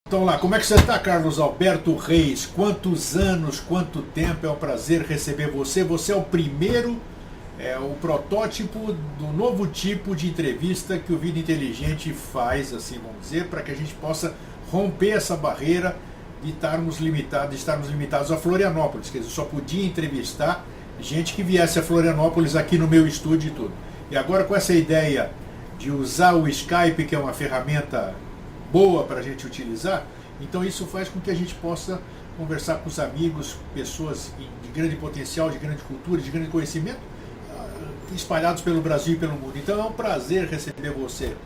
Então lá, como é que você está, Carlos Alberto Reis? Quantos anos, quanto tempo? É um prazer receber você. Você é o primeiro, o protótipo do novo tipo de entrevista que o Vida Inteligente faz, assim vamos dizer, para que a gente possa romper essa barreira de estarmos limitados a Florianópolis. Quer dizer, eu só podia entrevistar gente que viesse a Florianópolis aqui no meu estúdio e tudo. E agora com essa ideia de usar o Skype, que é uma ferramenta boa para a gente utilizar, então isso faz com que a gente possa conversar com os amigos, pessoas de grande potencial, de grande cultura, de grande conhecimento, espalhados pelo Brasil e pelo mundo. Então é um prazer receber você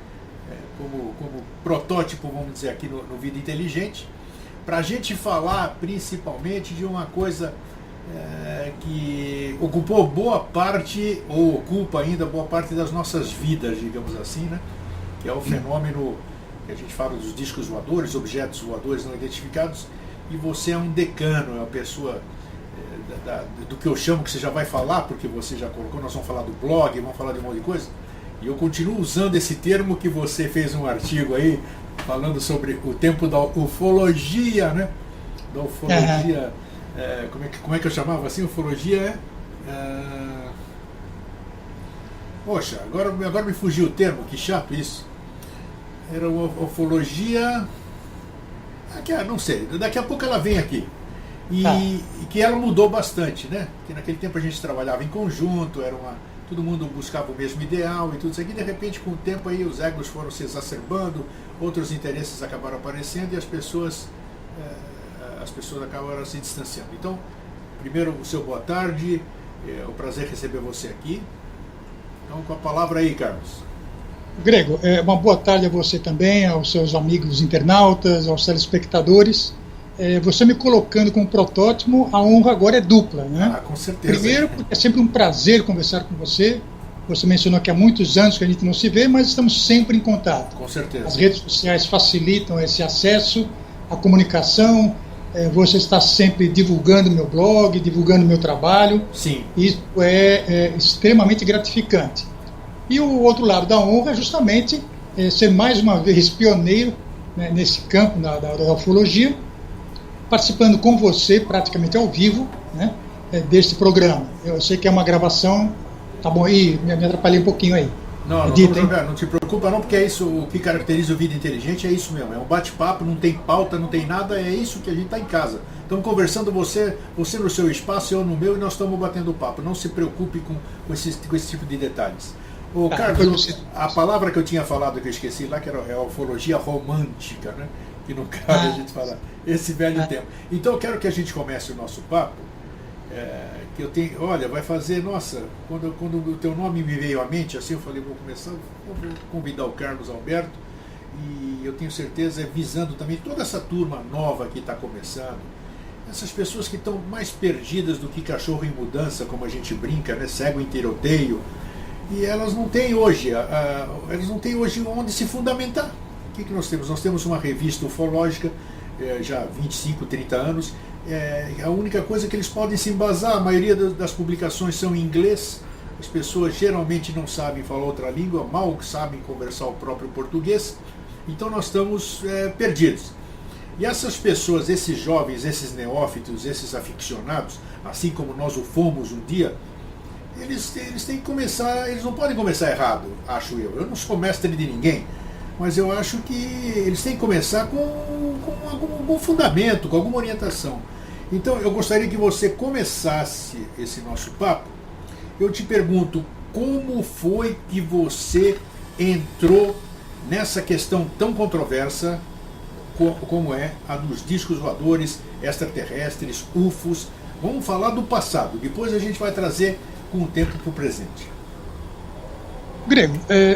como protótipo, vamos dizer, aqui no Vida Inteligente, para a gente falar principalmente de uma coisa que ocupou boa parte, ou ocupa ainda boa parte das nossas vidas, digamos assim, né? Que é o fenômeno que a gente fala dos discos voadores, objetos voadores não identificados, e você é um decano, é uma pessoa do que eu chamo, que você já vai falar, porque você já colocou, nós vamos falar do blog, vamos falar de um monte de coisa, e eu continuo usando esse termo que você fez um artigo aí, falando sobre o tempo da ufologia, né? Da ufologia, como é que eu chamava assim? Ufologia poxa, agora me fugiu o termo, que chato isso. Era uma ufologia. Não sei, daqui a pouco ela vem aqui. E que ela mudou bastante, né? Que naquele tempo a gente trabalhava em conjunto, todo mundo buscava o mesmo ideal e tudo isso aqui. De repente, com o tempo aí, os egos foram se exacerbando, outros interesses acabaram aparecendo e as pessoas acabaram se distanciando. Então, primeiro o seu boa tarde, é um prazer receber você aqui. Então, com a palavra aí, Carlos. Grego, uma boa tarde a você também, aos seus amigos internautas, aos telespectadores. Você me colocando como protótipo, a honra agora é dupla, né? Com certeza. Primeiro, porque é sempre um prazer conversar com você. Você mencionou que há muitos anos que a gente não se vê, mas estamos sempre em contato. Com certeza. As redes sociais facilitam esse acesso, a comunicação. Você está sempre divulgando meu blog, divulgando meu trabalho. Sim. Isso é extremamente gratificante. E o outro lado da honra é justamente ser mais uma vez pioneiro, né, nesse campo da ufologia, participando com você praticamente ao vivo, né, deste programa. Eu sei que é uma gravação, tá bom, aí me atrapalhei um pouquinho aí. Não te preocupa não, porque é isso, o que caracteriza o Vida Inteligente é isso mesmo, é um bate-papo, não tem pauta, não tem nada, é isso que a gente está em casa. Estamos conversando, você no seu espaço, eu no meu, e nós estamos batendo papo. Não se preocupe com esse tipo de detalhes. Carlos, a palavra que eu tinha falado, que eu esqueci lá, que era a ufologia romântica, né? Que no caso a gente fala esse velho tempo. Então eu quero que a gente comece o nosso papo, que eu tenho, olha, vai fazer, nossa, quando o teu nome me veio à mente, assim, eu falei, vou convidar o Carlos Alberto, e eu tenho certeza, visando também toda essa turma nova que está começando, essas pessoas que estão mais perdidas do que cachorro em mudança, como a gente brinca, né? Cego em tiroteio. E elas não têm hoje, onde se fundamentar. O que nós temos? Nós temos uma revista ufológica, já há 25, 30 anos. A única coisa que eles podem se embasar, a maioria das publicações são em inglês. As pessoas geralmente não sabem falar outra língua, mal sabem conversar o próprio português. Então nós estamos perdidos. E essas pessoas, esses jovens, esses neófitos, esses aficionados, assim como nós o fomos um dia, eles têm que começar, eles não podem começar errado, acho eu. Eu não sou mestre de ninguém, mas eu acho que eles têm que começar com algum fundamento, com alguma orientação. Então eu gostaria que você começasse esse nosso papo. Eu te pergunto, como foi que você entrou nessa questão tão controversa como é a dos discos voadores, extraterrestres, UFOs? Vamos falar do passado, depois a gente vai trazer com o tempo para o presente. Grego,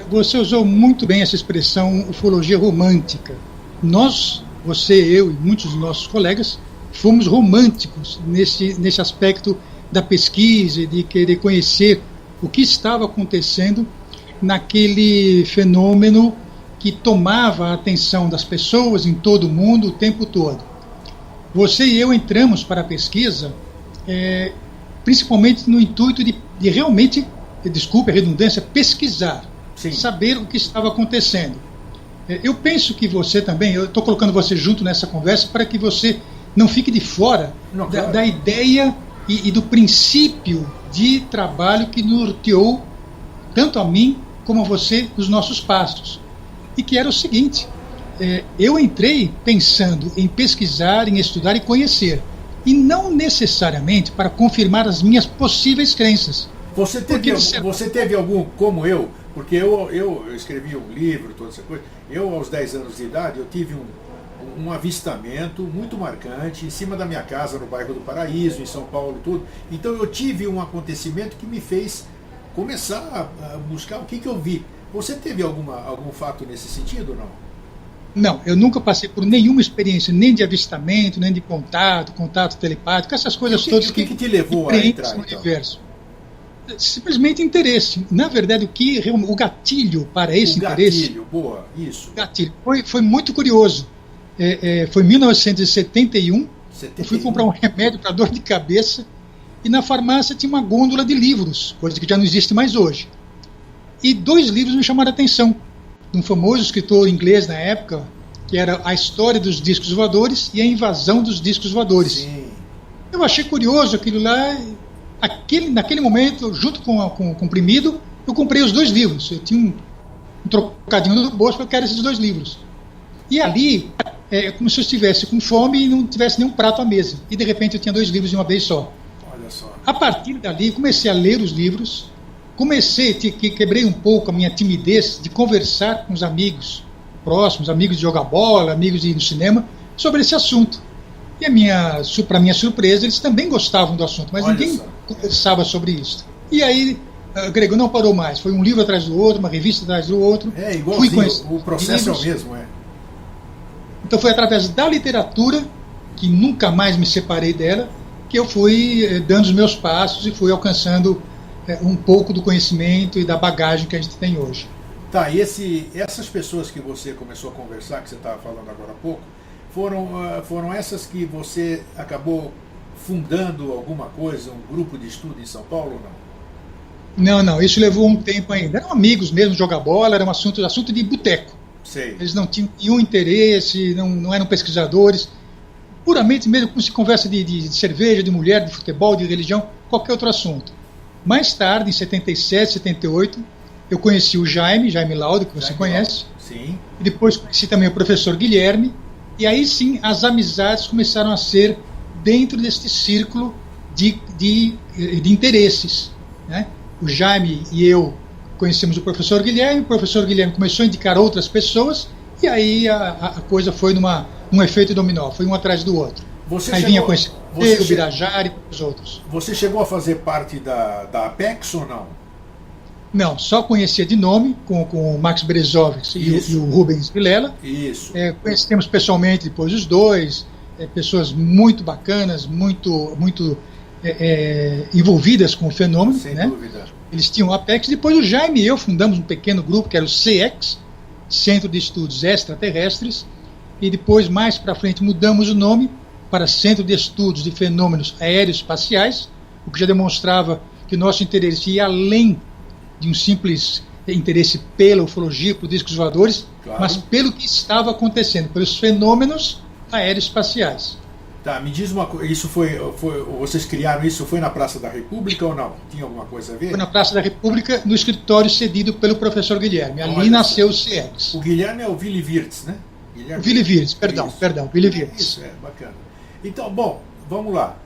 você usou muito bem essa expressão ufologia romântica. Nós, você, eu e muitos dos nossos colegas, fomos românticos nesse aspecto da pesquisa, de querer conhecer o que estava acontecendo naquele fenômeno que tomava a atenção das pessoas em todo o mundo o tempo todo. Você e eu entramos para a pesquisa principalmente no intuito de realmente, desculpe a redundância, pesquisar, Sim. Saber o que estava acontecendo. Eu penso que você também, eu estou colocando você junto nessa conversa para que você não fique de fora Não, claro. da ideia e do princípio de trabalho que norteou tanto a mim como a você os nossos passos. E que era o seguinte, eu entrei pensando em pesquisar, em estudar e conhecer, e não necessariamente para confirmar as minhas possíveis crenças. Você teve algum, como eu, porque eu escrevi um livro, toda essa coisa, eu aos 10 anos de idade, eu tive um avistamento muito marcante em cima da minha casa, no bairro do Paraíso, em São Paulo, tudo. Então eu tive um acontecimento que me fez começar a buscar o que eu vi. Você teve algum fato nesse sentido ou não? Não, eu nunca passei por nenhuma experiência, nem de avistamento, nem de contato telepático, essas coisas todas que te levou a entrar no universo. Simplesmente interesse. Na verdade, o gatilho para esse interesse. Gatilho, boa, isso. Gatilho. Foi muito curioso. Foi em 1971. Eu fui comprar um remédio para dor de cabeça e na farmácia tinha uma gôndola de livros, coisa que já não existe mais hoje. E 2 livros me chamaram a atenção. Um famoso escritor inglês na época, que era A História dos Discos Voadores e A Invasão dos Discos Voadores. Sim. Eu achei curioso aquilo lá. Naquele momento, junto com o comprimido, eu comprei os 2 livros. Eu tinha um trocadinho no bolso, porque eu quero esses 2 livros. E ali, como se eu estivesse com fome e não tivesse nenhum prato à mesa. E de repente eu tinha 2 livros de uma vez só. Olha só. A partir dali, comecei a ler os livros. Quebrei um pouco a minha timidez de conversar com os amigos próximos, amigos de jogar bola, amigos de ir no cinema, sobre esse assunto. E para minha surpresa, eles também gostavam do assunto, mas ninguém conversava sobre isso. E aí, Grego, não parou mais. Foi um livro atrás do outro, uma revista atrás do outro. Igualzinho, o processo é o mesmo, Então foi através da literatura, que nunca mais me separei dela, que eu fui dando os meus passos e fui alcançando um pouco do conhecimento e da bagagem que a gente tem hoje. Tá, e essas pessoas que você começou a conversar, que você estava falando agora há pouco, foram essas que você acabou fundando alguma coisa, um grupo de estudo em São Paulo ou não? Não, isso levou um tempo ainda. Eram amigos mesmo, jogar bola, era um assunto de boteco. Sei. Eles não tinham nenhum interesse, não eram pesquisadores. Puramente mesmo como se conversa de cerveja, de mulher, de futebol, de religião, qualquer outro assunto. Mais tarde, em 77, 78, eu conheci o Jaime Laudo, que você conhece. Sim. E depois conheci também o professor Guilherme. E aí sim, as amizades começaram a ser dentro deste círculo de interesses. Né? O Jaime e eu conhecemos o professor Guilherme começou a indicar outras pessoas, e aí a coisa foi num efeito dominó, foi um atrás do outro. Vinha conhecer o Birajara e os outros. Você chegou a fazer parte da Apex ou não? Não, só conhecia de nome, com o Max Berezovski e o Rubens Vilela. Isso. Conhecemos pessoalmente depois os 2, pessoas muito bacanas, muito envolvidas com o fenômeno. Sem né? dúvida. Eles tinham o Apex, depois o Jaime e eu fundamos um pequeno grupo, que era o CX, Centro de Estudos Extraterrestres, e depois, mais para frente, mudamos o nome para Centro de Estudos de Fenômenos Aeroespaciais, o que já demonstrava que nosso interesse ia além de um simples interesse pela ufologia, por discos voadores, claro, mas pelo que estava acontecendo, pelos fenômenos aeroespaciais. Tá, me diz uma coisa, vocês criaram isso, foi na Praça da República ou não? Tinha alguma coisa a ver? Foi na Praça da República, no escritório cedido pelo professor Guilherme. Ali nasceu o CX. O Guilherme é o Willy Wirtz, né? Willy Wirtz, perdão, Willy Wirtz. Isso, bacana. Então, bom, vamos lá.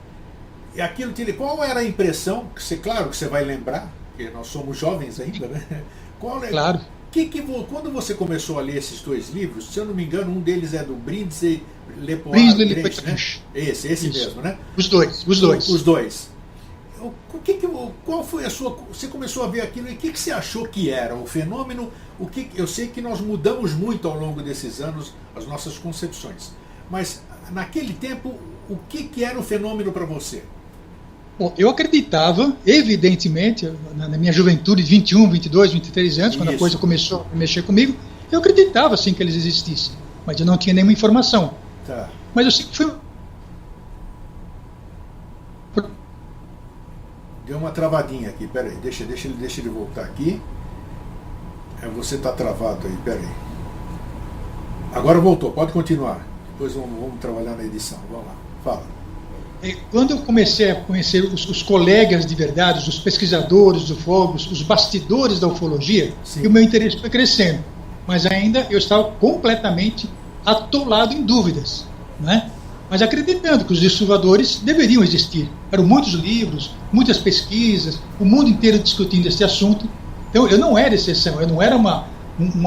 Qual era a impressão, claro que você vai lembrar, porque nós somos jovens ainda, né? Claro. Quando você começou a ler esses 2 livros, se eu não me engano, um deles é do Brindsley Lepoutre, né? Esse mesmo, né? Os dois. Os dois. Qual foi a sua... Você começou a ver aquilo e o que você achou que era o fenômeno? Eu sei que nós mudamos muito ao longo desses anos as nossas concepções, mas naquele tempo, o que era o fenômeno para você? Bom, eu acreditava, evidentemente, na minha juventude, de 21, 22, 23 anos, quando a coisa começou a mexer comigo, eu acreditava sim que eles existissem, mas eu não tinha nenhuma informação. Tá. Mas eu sempre fui... Deu uma travadinha aqui, peraí, deixa ele voltar aqui. Você está travado aí, peraí. Agora voltou, pode continuar. Depois vamos trabalhar na edição. Vamos lá, fala. Quando eu comecei a conhecer os colegas de verdade, os pesquisadores, os ufólogos, os bastidores da ufologia, o meu interesse foi crescendo. Mas ainda eu estava completamente atolado em dúvidas, né? Mas acreditando que os desfiladores deveriam existir. Eram muitos livros, muitas pesquisas, o mundo inteiro discutindo esse assunto. Então eu não era exceção, eu não era uma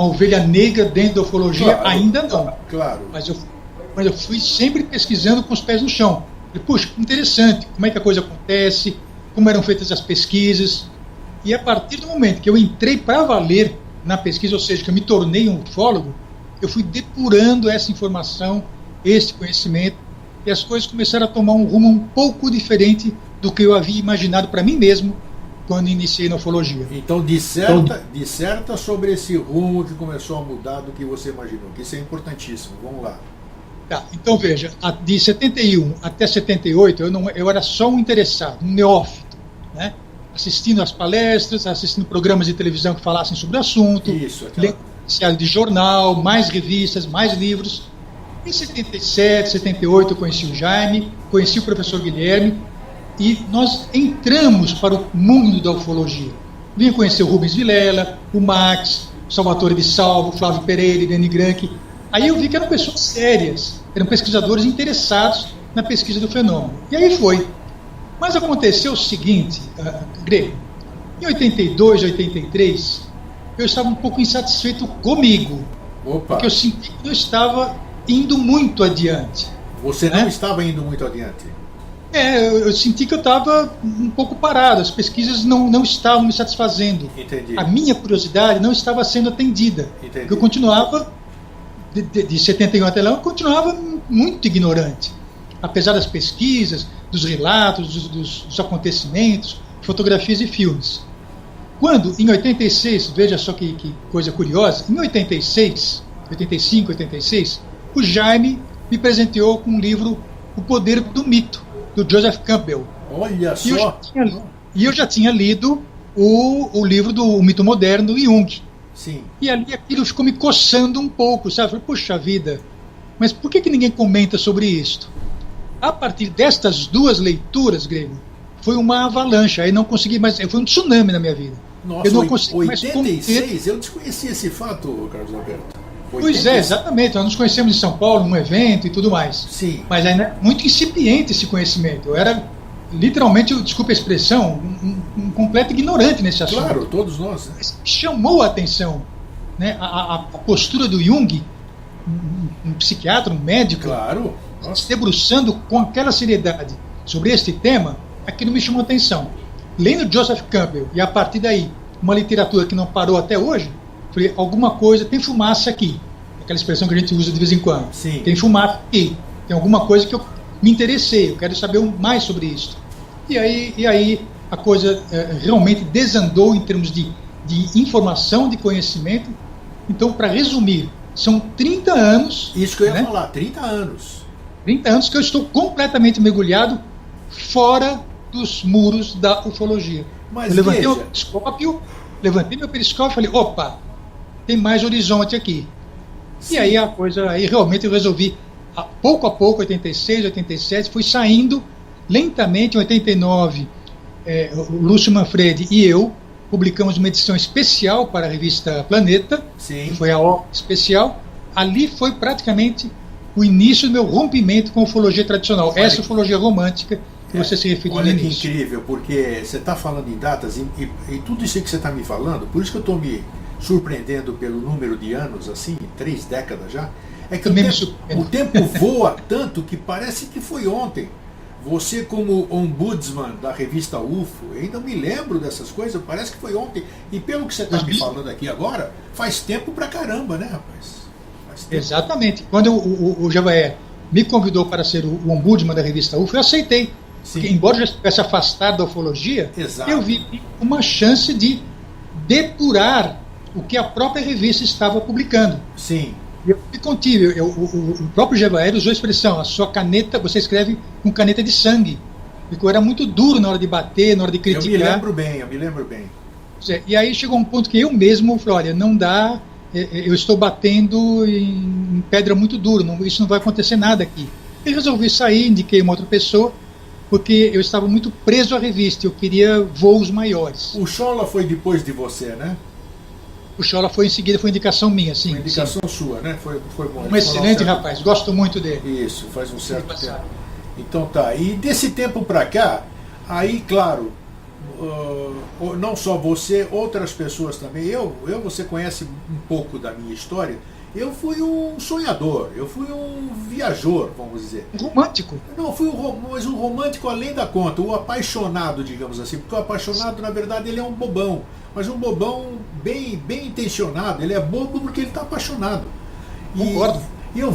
ovelha negra dentro da ufologia, claro, ainda não. Claro. Mas eu fui sempre pesquisando com os pés no chão. E, puxa, interessante, como é que a coisa acontece, como eram feitas as pesquisas. E a partir do momento que eu entrei para valer na pesquisa, ou seja, que eu me tornei um ufólogo, eu fui depurando essa informação, esse conhecimento, e as coisas começaram a tomar um rumo um pouco diferente do que eu havia imaginado para mim mesmo quando iniciei na ufologia. Então, disserta sobre esse rumo que começou a mudar do que você imaginou, que isso é importantíssimo. Vamos lá. Tá, então veja, de 71 até 78 eu era só um interessado, um neófito, né? Assistindo às palestras, assistindo programas de televisão que falassem sobre o assunto, lendo noticiário de jornal, mais revistas, mais livros. Em 77, 78 eu conheci o Jaime, conheci o professor Guilherme e nós entramos para o mundo da ufologia. Vim conhecer o Rubens Vilela, o Max, o Salvatore de Salvo, o Flávio Pereira, Dani Granchi. Aí eu vi que eram pessoas sérias, eram pesquisadores interessados na pesquisa do fenômeno. E aí foi. Mas aconteceu o seguinte, Greg, em 82, 83, eu estava um pouco insatisfeito comigo. Opa. Porque eu senti que eu estava indo muito adiante. Você não estava indo muito adiante? Eu senti que eu estava um pouco parado, as pesquisas não estavam me satisfazendo. Entendi. A minha curiosidade não estava sendo atendida. Entendi. Eu continuava, de 71 até lá, eu continuava muito ignorante. Apesar das pesquisas, dos relatos, dos acontecimentos, fotografias e filmes. Quando, em 86, veja só que coisa curiosa, em 86, 85, 86, o Jaime me presenteou com um livro O Poder do Mito, do Joseph Campbell. Olha só! E eu já tinha lido o livro do Mito Moderno do Jung. Sim. E ali aquilo ficou me coçando um pouco, sabe? Falei, puxa vida, mas por que ninguém comenta sobre isto? A partir destas duas leituras, Grego, foi uma avalanche, aí não consegui mais, foi um tsunami na minha vida. Nossa, eu não consegui 86, mais eu desconhecia esse fato, Carlos Alberto. 86. Pois é, exatamente, nós nos conhecemos em São Paulo, num evento e tudo mais. Sim. Mas ainda muito incipiente esse conhecimento. Eu era, literalmente, desculpa a expressão, um completo ignorante nesse assunto. Claro, todos nós. Né? Mas chamou a atenção, né, a postura do Jung, um psiquiatra, um médico, claro, se debruçando com aquela seriedade sobre este tema, aquilo me chamou a atenção. Lendo Joseph Campbell, e a partir daí, uma literatura que não parou até hoje, falei, alguma coisa, tem fumaça aqui. Aquela expressão que a gente usa de vez em quando. Sim. Tem fumaça aqui. Tem alguma coisa que eu me interessei, eu quero saber mais sobre isso. E aí a coisa realmente desandou em termos de informação, de conhecimento. Então, para resumir, são 30 anos... Isso que eu ia falar, 30 anos. 30 anos que eu estou completamente mergulhado fora dos muros da ufologia. Mas eu levantei meu periscópio e falei, opa, tem mais horizonte aqui. Sim. E aí a coisa, aí realmente eu resolvi, a pouco, 86, 87, fui saindo lentamente. Em 89, o Lúcio Manfredi e eu publicamos uma edição especial para a revista Planeta. Sim. Que foi a obra especial. Ali foi praticamente o início do meu rompimento com a ufologia tradicional. Essa ufologia romântica que você se referiu no início. Olha que incrível, porque você está falando em datas e tudo isso que você está me falando, por isso que eu estou me surpreendendo pelo número de anos, assim, 3 décadas já, é que o tempo voa tanto que parece que foi ontem. Você, como ombudsman da revista UFO, eu ainda me lembro dessas coisas, parece que foi ontem. E pelo que você está me falando aqui agora, faz tempo pra caramba, né, rapaz? Exatamente. Quando o Javaé me convidou para ser o ombudsman da revista UFO, eu aceitei. Porque, embora eu já estivesse afastado da ufologia, exato, eu vi uma chance de depurar o que a própria revista estava publicando. Sim. Eu me contive. O próprio Javaé usou a expressão, a sua caneta, você escreve com caneta de sangue. Porque eu era muito duro na hora de bater, na hora de criticar. Eu me lembro bem. E aí chegou um ponto que eu mesmo falei, olha, não dá, eu estou batendo em pedra muito dura, isso não vai acontecer nada aqui. E resolvi sair, indiquei uma outra pessoa, porque eu estava muito preso à revista, eu queria voos maiores. O Scholla foi depois de você, né? O Scholla foi em seguida, foi indicação minha, sim. Uma indicação sim. sua, né? Foi bom. Um excelente rapaz, gosto muito dele. Isso, faz um certo tempo. Então tá, e desse tempo para cá, aí claro, não só você, outras pessoas também, você conhece um pouco da minha história, eu fui um sonhador, eu fui um viajor, vamos dizer. Romântico? Não, mas um romântico além da conta, o apaixonado, digamos assim, porque o apaixonado, na verdade, ele é um bobão, mas um bobão bem intencionado, ele é bobo porque ele está apaixonado. Concordo. E eu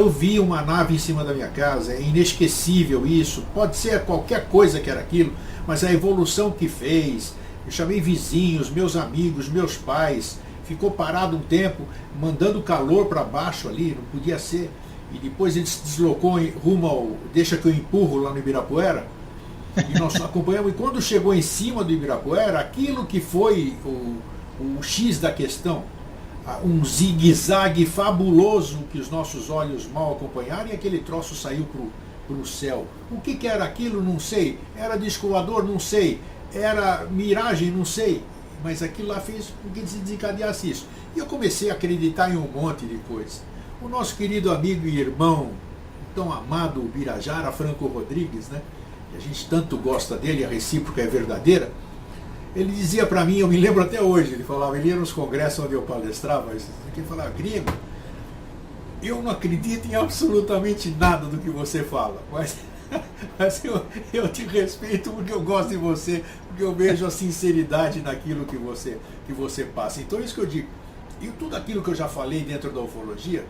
vi uma nave em cima da minha casa, é inesquecível isso, pode ser qualquer coisa que era aquilo, mas a evolução que fez, eu chamei vizinhos, meus amigos, meus pais, ficou parado um tempo, mandando calor para baixo ali, não podia ser, e depois ele se deslocou rumo ao Deixa que eu empurro lá no Ibirapuera, e nós acompanhamos, e quando chegou em cima do Ibirapuera, aquilo que foi o X da questão, um zigue-zague fabuloso que os nossos olhos mal acompanharam, e aquele troço saiu para o céu. O que era aquilo? Não sei. Era disco voador? Não sei. Era miragem? Não sei. Mas aquilo lá fez com que se desencadeasse isso. E eu comecei a acreditar em um monte de coisa. O nosso querido amigo e irmão, tão amado Birajara Franco Rodrigues, né? A gente tanto gosta dele, a recíproca é verdadeira. Ele dizia para mim, eu me lembro até hoje, ele falava, ele ia nos congressos onde eu palestrava, ele falava, Grêmio, eu não acredito em absolutamente nada do que você fala, mas eu te respeito porque eu gosto de você, porque eu vejo a sinceridade naquilo que você passa. Então é isso que eu digo. E tudo aquilo que eu já falei dentro da ufologia,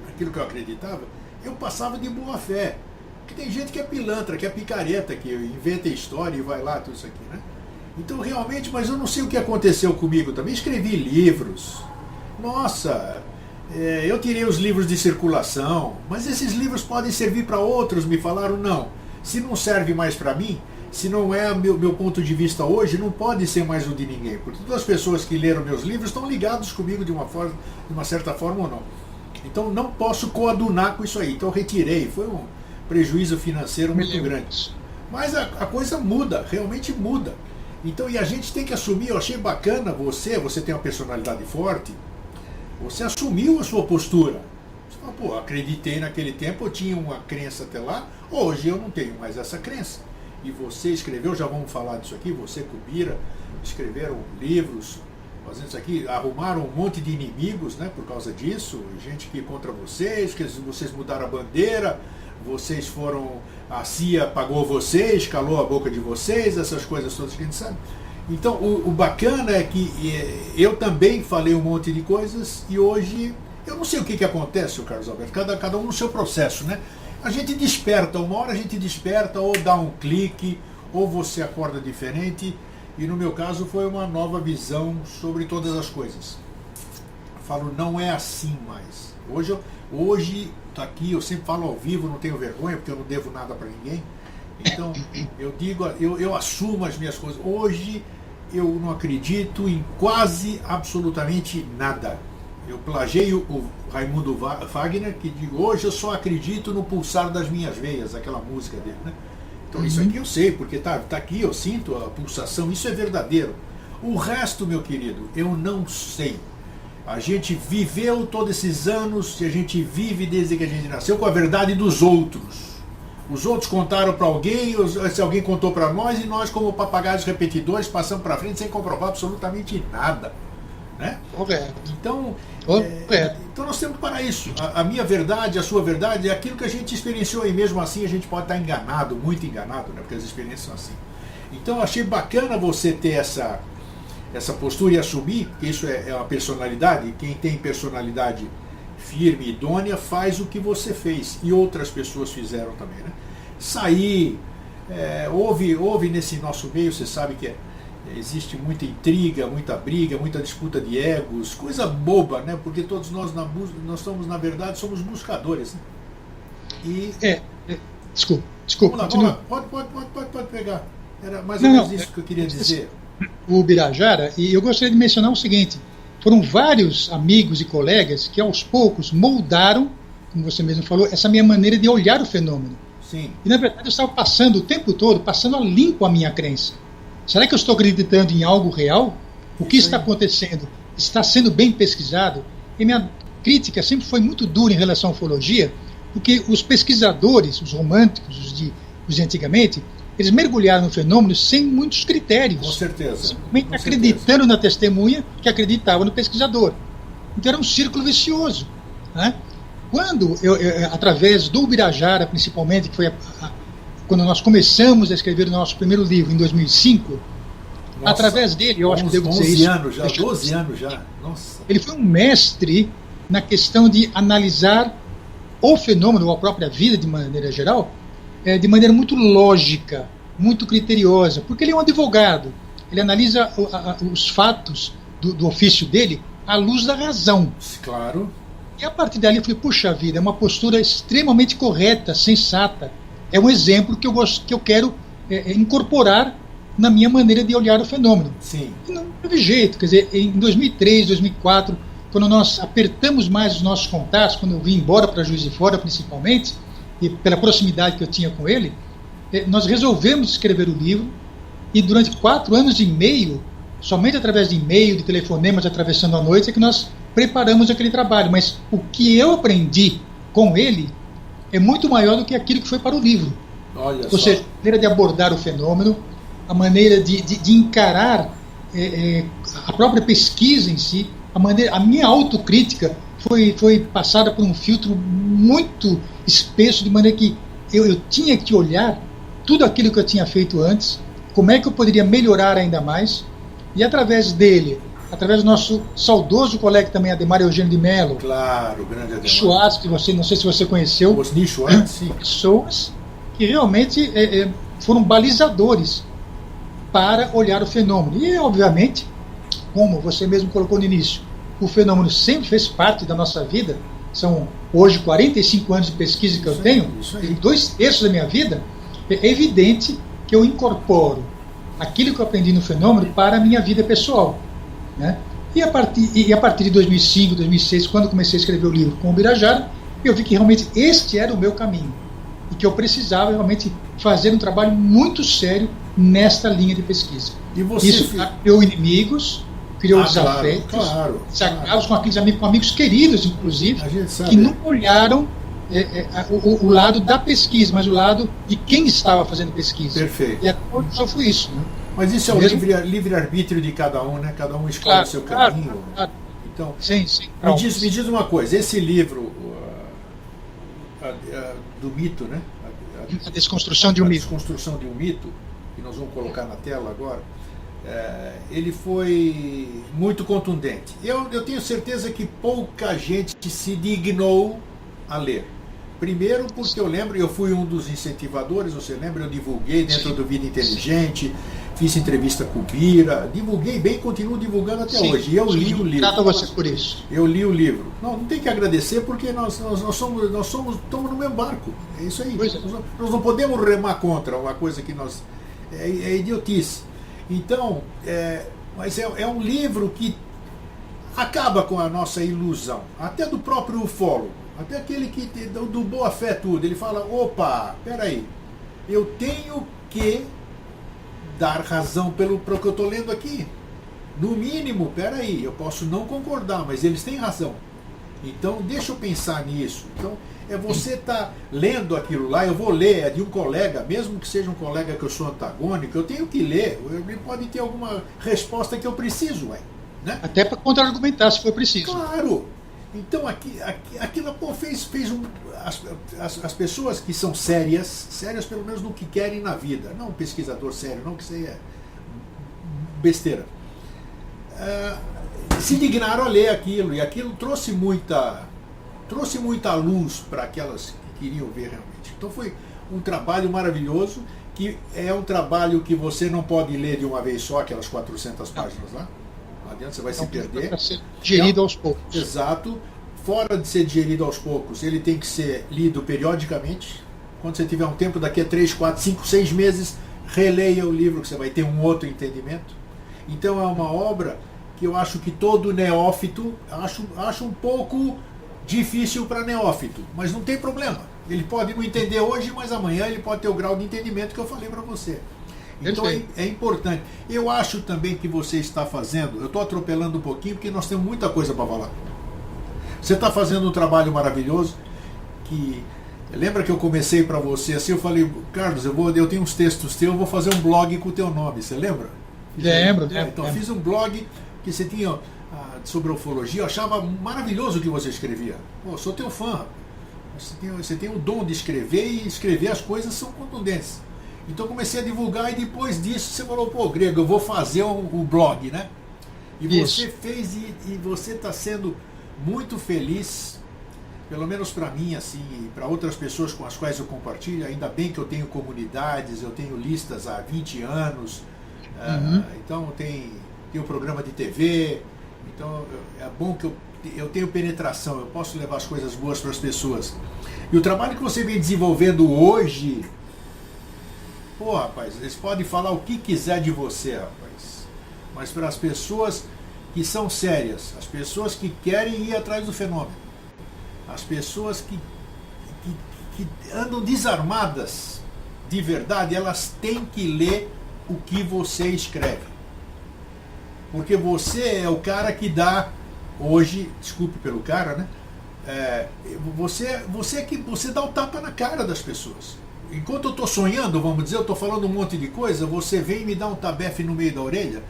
aquilo que eu acreditava, eu passava de boa fé. Porque tem gente que é pilantra, que é picareta, que inventa história e vai lá, tudo isso aqui, né? Então realmente, mas eu não sei o que aconteceu comigo também. Escrevi livros. Nossa, eu tirei os livros de circulação, mas esses livros podem servir para outros, me falaram, não. Se não serve mais para mim, se não é meu ponto de vista hoje, não pode ser mais o de ninguém. Porque todas as pessoas que leram meus livros estão ligados comigo de uma certa forma ou não. Então não posso coadunar com isso aí. Então eu retirei. Foi um prejuízo financeiro muito grande. Mas a coisa muda, realmente muda. Então, e a gente tem que assumir, eu achei bacana você tem uma personalidade forte, você assumiu a sua postura. Você fala, pô, acreditei naquele tempo, eu tinha uma crença até lá, hoje eu não tenho mais essa crença. E você escreveu, já vamos falar disso aqui, você, Cubira, escreveram livros, fazendo isso aqui, arrumaram um monte de inimigos, né, por causa disso, gente que contra vocês, que vocês mudaram a bandeira, vocês foram, a CIA pagou vocês, calou a boca de vocês, essas coisas todas que a gente sabe. Então o bacana é que eu também falei um monte de coisas e hoje, eu não sei o que acontece, Carlos Alberto, cada um no seu processo, né? A gente desperta, uma hora a gente desperta ou dá um clique, ou você acorda diferente, e no meu caso foi uma nova visão sobre todas as coisas. Eu falo, não é assim mais. Hoje tá aqui, eu sempre falo ao vivo, não tenho vergonha, porque eu não devo nada para ninguém. Então, eu digo, eu assumo as minhas coisas. Hoje, eu não acredito em quase absolutamente nada. Eu plageio o Raimundo Wagner, que digo, hoje eu só acredito no pulsar das minhas veias, aquela música dele, né? Então, isso aqui eu sei, porque tá aqui, eu sinto a pulsação, isso é verdadeiro. O resto, meu querido, eu não sei. A gente viveu todos esses anos, a gente vive desde que a gente nasceu com a verdade dos outros. Os outros contaram para alguém, se alguém contou para nós, e nós, como papagaios repetidores, passamos para frente sem comprovar absolutamente nada. Né? Correto. Então nós temos que parar isso. A minha verdade, a sua verdade, é aquilo que a gente experienciou, e mesmo assim a gente pode estar enganado, muito enganado, né? Porque as experiências são assim. Então eu achei bacana você ter essa postura e assumir, que isso é uma personalidade, quem tem personalidade firme e idônea faz o que você fez, e outras pessoas fizeram também, né? Sair, houve nesse nosso meio, você sabe que existe muita intriga, muita briga, muita disputa de egos, coisa boba, né? Porque todos nós somos, na verdade, somos buscadores, né? E... Desculpa, continua. Pode pegar. Era mais ou menos isso que eu queria dizer. O Birajara, e eu gostaria de mencionar o seguinte, foram vários amigos e colegas que aos poucos moldaram, como você mesmo falou, essa minha maneira de olhar o fenômeno. Sim. E na verdade eu estava passando o tempo todo, passando a limpo a minha crença. Será que eu estou acreditando em algo real? O que está acontecendo está sendo bem pesquisado? E minha crítica sempre foi muito dura em relação à ufologia, porque os pesquisadores, os românticos, os de antigamente, eles mergulharam no fenômeno sem muitos critérios. Com certeza. Simplesmente acreditando na testemunha que acreditava no pesquisador. Então era um círculo vicioso. Né? Quando, através do Ubirajara, principalmente, que foi quando nós começamos a escrever o nosso primeiro livro, em 2005, nossa, através dele, eu acho que devo dizer isso. 11 anos já, 12 anos já. Nossa. Ele foi um mestre na questão de analisar o fenômeno, ou a própria vida de maneira geral, de maneira muito lógica, muito criteriosa, porque ele é um advogado, ele analisa os fatos do ofício dele à luz da razão. Claro. E a partir dali eu falei, puxa vida, é uma postura extremamente correta, sensata, é um exemplo que eu quero incorporar na minha maneira de olhar o fenômeno. Sim. E não teve jeito, quer dizer, em 2003, 2004, quando nós apertamos mais os nossos contatos, quando eu vim embora para Juiz de Fora principalmente, e pela proximidade que eu tinha com ele, nós resolvemos escrever o livro, e durante 4 anos e meio, somente através de e-mail, de telefonemas, atravessando a noite, é que nós preparamos aquele trabalho. Mas o que eu aprendi com ele é muito maior do que aquilo que foi para o livro. Olha Ou seja, a maneira de abordar o fenômeno, a maneira de encarar a própria pesquisa em si, a minha autocrítica foi passada por um filtro muito espesso, de maneira que eu tinha que olhar tudo aquilo que eu tinha feito antes, como é que eu poderia melhorar ainda mais, e através dele, através do nosso saudoso colega também, Ademar Eugênio de Mello, claro, grande Ademar Schwartz, que você, não sei se você conheceu, os Schwartz, sim. Pessoas que realmente foram balizadores para olhar o fenômeno. E, obviamente, como você mesmo colocou no início, o fenômeno sempre fez parte da nossa vida. São hoje 45 anos de pesquisa que eu tenho, e 2/3 da minha vida. É evidente que eu incorporo aquilo que eu aprendi no fenômeno para a minha vida pessoal, né? E a partir de 2005, 2006, quando comecei a escrever o livro com o Ubirajara, eu vi que realmente este era o meu caminho e que eu precisava realmente fazer um trabalho muito sério nesta linha de pesquisa. E você isso criou inimigos, criou desafetos, claro. com amigos queridos, inclusive, que não olharam o lado da pesquisa, mas o lado de quem estava fazendo pesquisa. Perfeito. E só foi isso. Né? Mas isso é o livre-arbítrio de cada um, né? Cada um escolhe o seu caminho. Claro. Então, sim. Me diz uma coisa, esse livro do mito, né? A desconstrução de um mito. Desconstrução de um mito, que nós vamos colocar na tela agora, ele foi muito contundente. Eu tenho certeza que pouca gente se dignou a ler. Primeiro porque eu fui um dos incentivadores, você lembra? Eu divulguei dentro do Vida Inteligente, fiz entrevista com o Bira, divulguei bem e continuo divulgando até hoje. E eu li o livro. Trata você por isso. Eu li o livro. Não tem que agradecer porque nós estamos no mesmo barco. É isso aí. Nós não podemos remar contra uma coisa que nós... É idiotice. Então, mas é um livro que acaba com a nossa ilusão, até do próprio ufólogo. Até aquele do boa fé tudo, ele fala, opa, peraí, eu tenho que dar razão pelo que eu estou lendo aqui. No mínimo, peraí, eu posso não concordar, mas eles têm razão. Então, deixa eu pensar nisso. Então, você está lendo aquilo lá, eu vou ler, é de um colega, mesmo que seja um colega que eu sou antagônico, eu tenho que ler, ele pode ter alguma resposta que eu preciso, né? Até para contra-argumentar, se for preciso. Claro! Então aquilo fez as pessoas que são sérias pelo menos no que querem na vida, não um pesquisador sério, não que isso aí é besteira, se dignaram a ler aquilo, e aquilo trouxe muita luz para aquelas que queriam ver realmente. Então foi um trabalho maravilhoso, que é um trabalho que você não pode ler de uma vez só, aquelas 400 páginas lá. Lá dentro você vai se perder. Para ser digerido aos poucos. Exato. Fora de ser digerido aos poucos, ele tem que ser lido periodicamente. Quando você tiver um tempo, daqui a 3, 4, 5, 6 meses, releia o livro que você vai ter um outro entendimento. Então é uma obra que eu acho que todo neófito, acho um pouco difícil para neófito, mas não tem problema. Ele pode não entender hoje, mas amanhã ele pode ter o grau de entendimento que eu falei para você. Então é importante. Eu acho também que você está fazendo, eu estou atropelando um pouquinho porque nós temos muita coisa para falar. Você está fazendo um trabalho maravilhoso que... Lembra que eu comecei para você assim, eu falei, Carlos, eu tenho uns textos teus, eu vou fazer um blog com o teu nome, você lembra? Lembro. Então eu fiz um blog que você tinha sobre ufologia, eu achava maravilhoso o que você escrevia. Pô, sou teu fã. Você tem o dom de escrever, e escrever as coisas são contundentes. Então eu comecei a divulgar, e depois disso você falou, pô, Grego, eu vou fazer o blog, né? E Isso. você fez, e você está sendo muito feliz, pelo menos para mim, assim, e para outras pessoas com as quais eu compartilho. Ainda bem que eu tenho comunidades, eu tenho listas há 20 anos, então tem o programa de TV, então é bom que eu tenho penetração, eu posso levar as coisas boas para as pessoas. E o trabalho que você vem desenvolvendo hoje, pô, rapaz, eles podem falar o que quiser de você, rapaz, mas para as pessoas que são sérias, as pessoas que querem ir atrás do fenômeno, as pessoas que andam desarmadas de verdade, elas têm que ler o que você escreve. Porque você é o cara que dá, hoje, desculpe pelo cara, né? Você dá o tapa na cara das pessoas. Enquanto eu estou sonhando, vamos dizer, eu estou falando um monte de coisa, você vem e me dá um tabefe no meio da orelha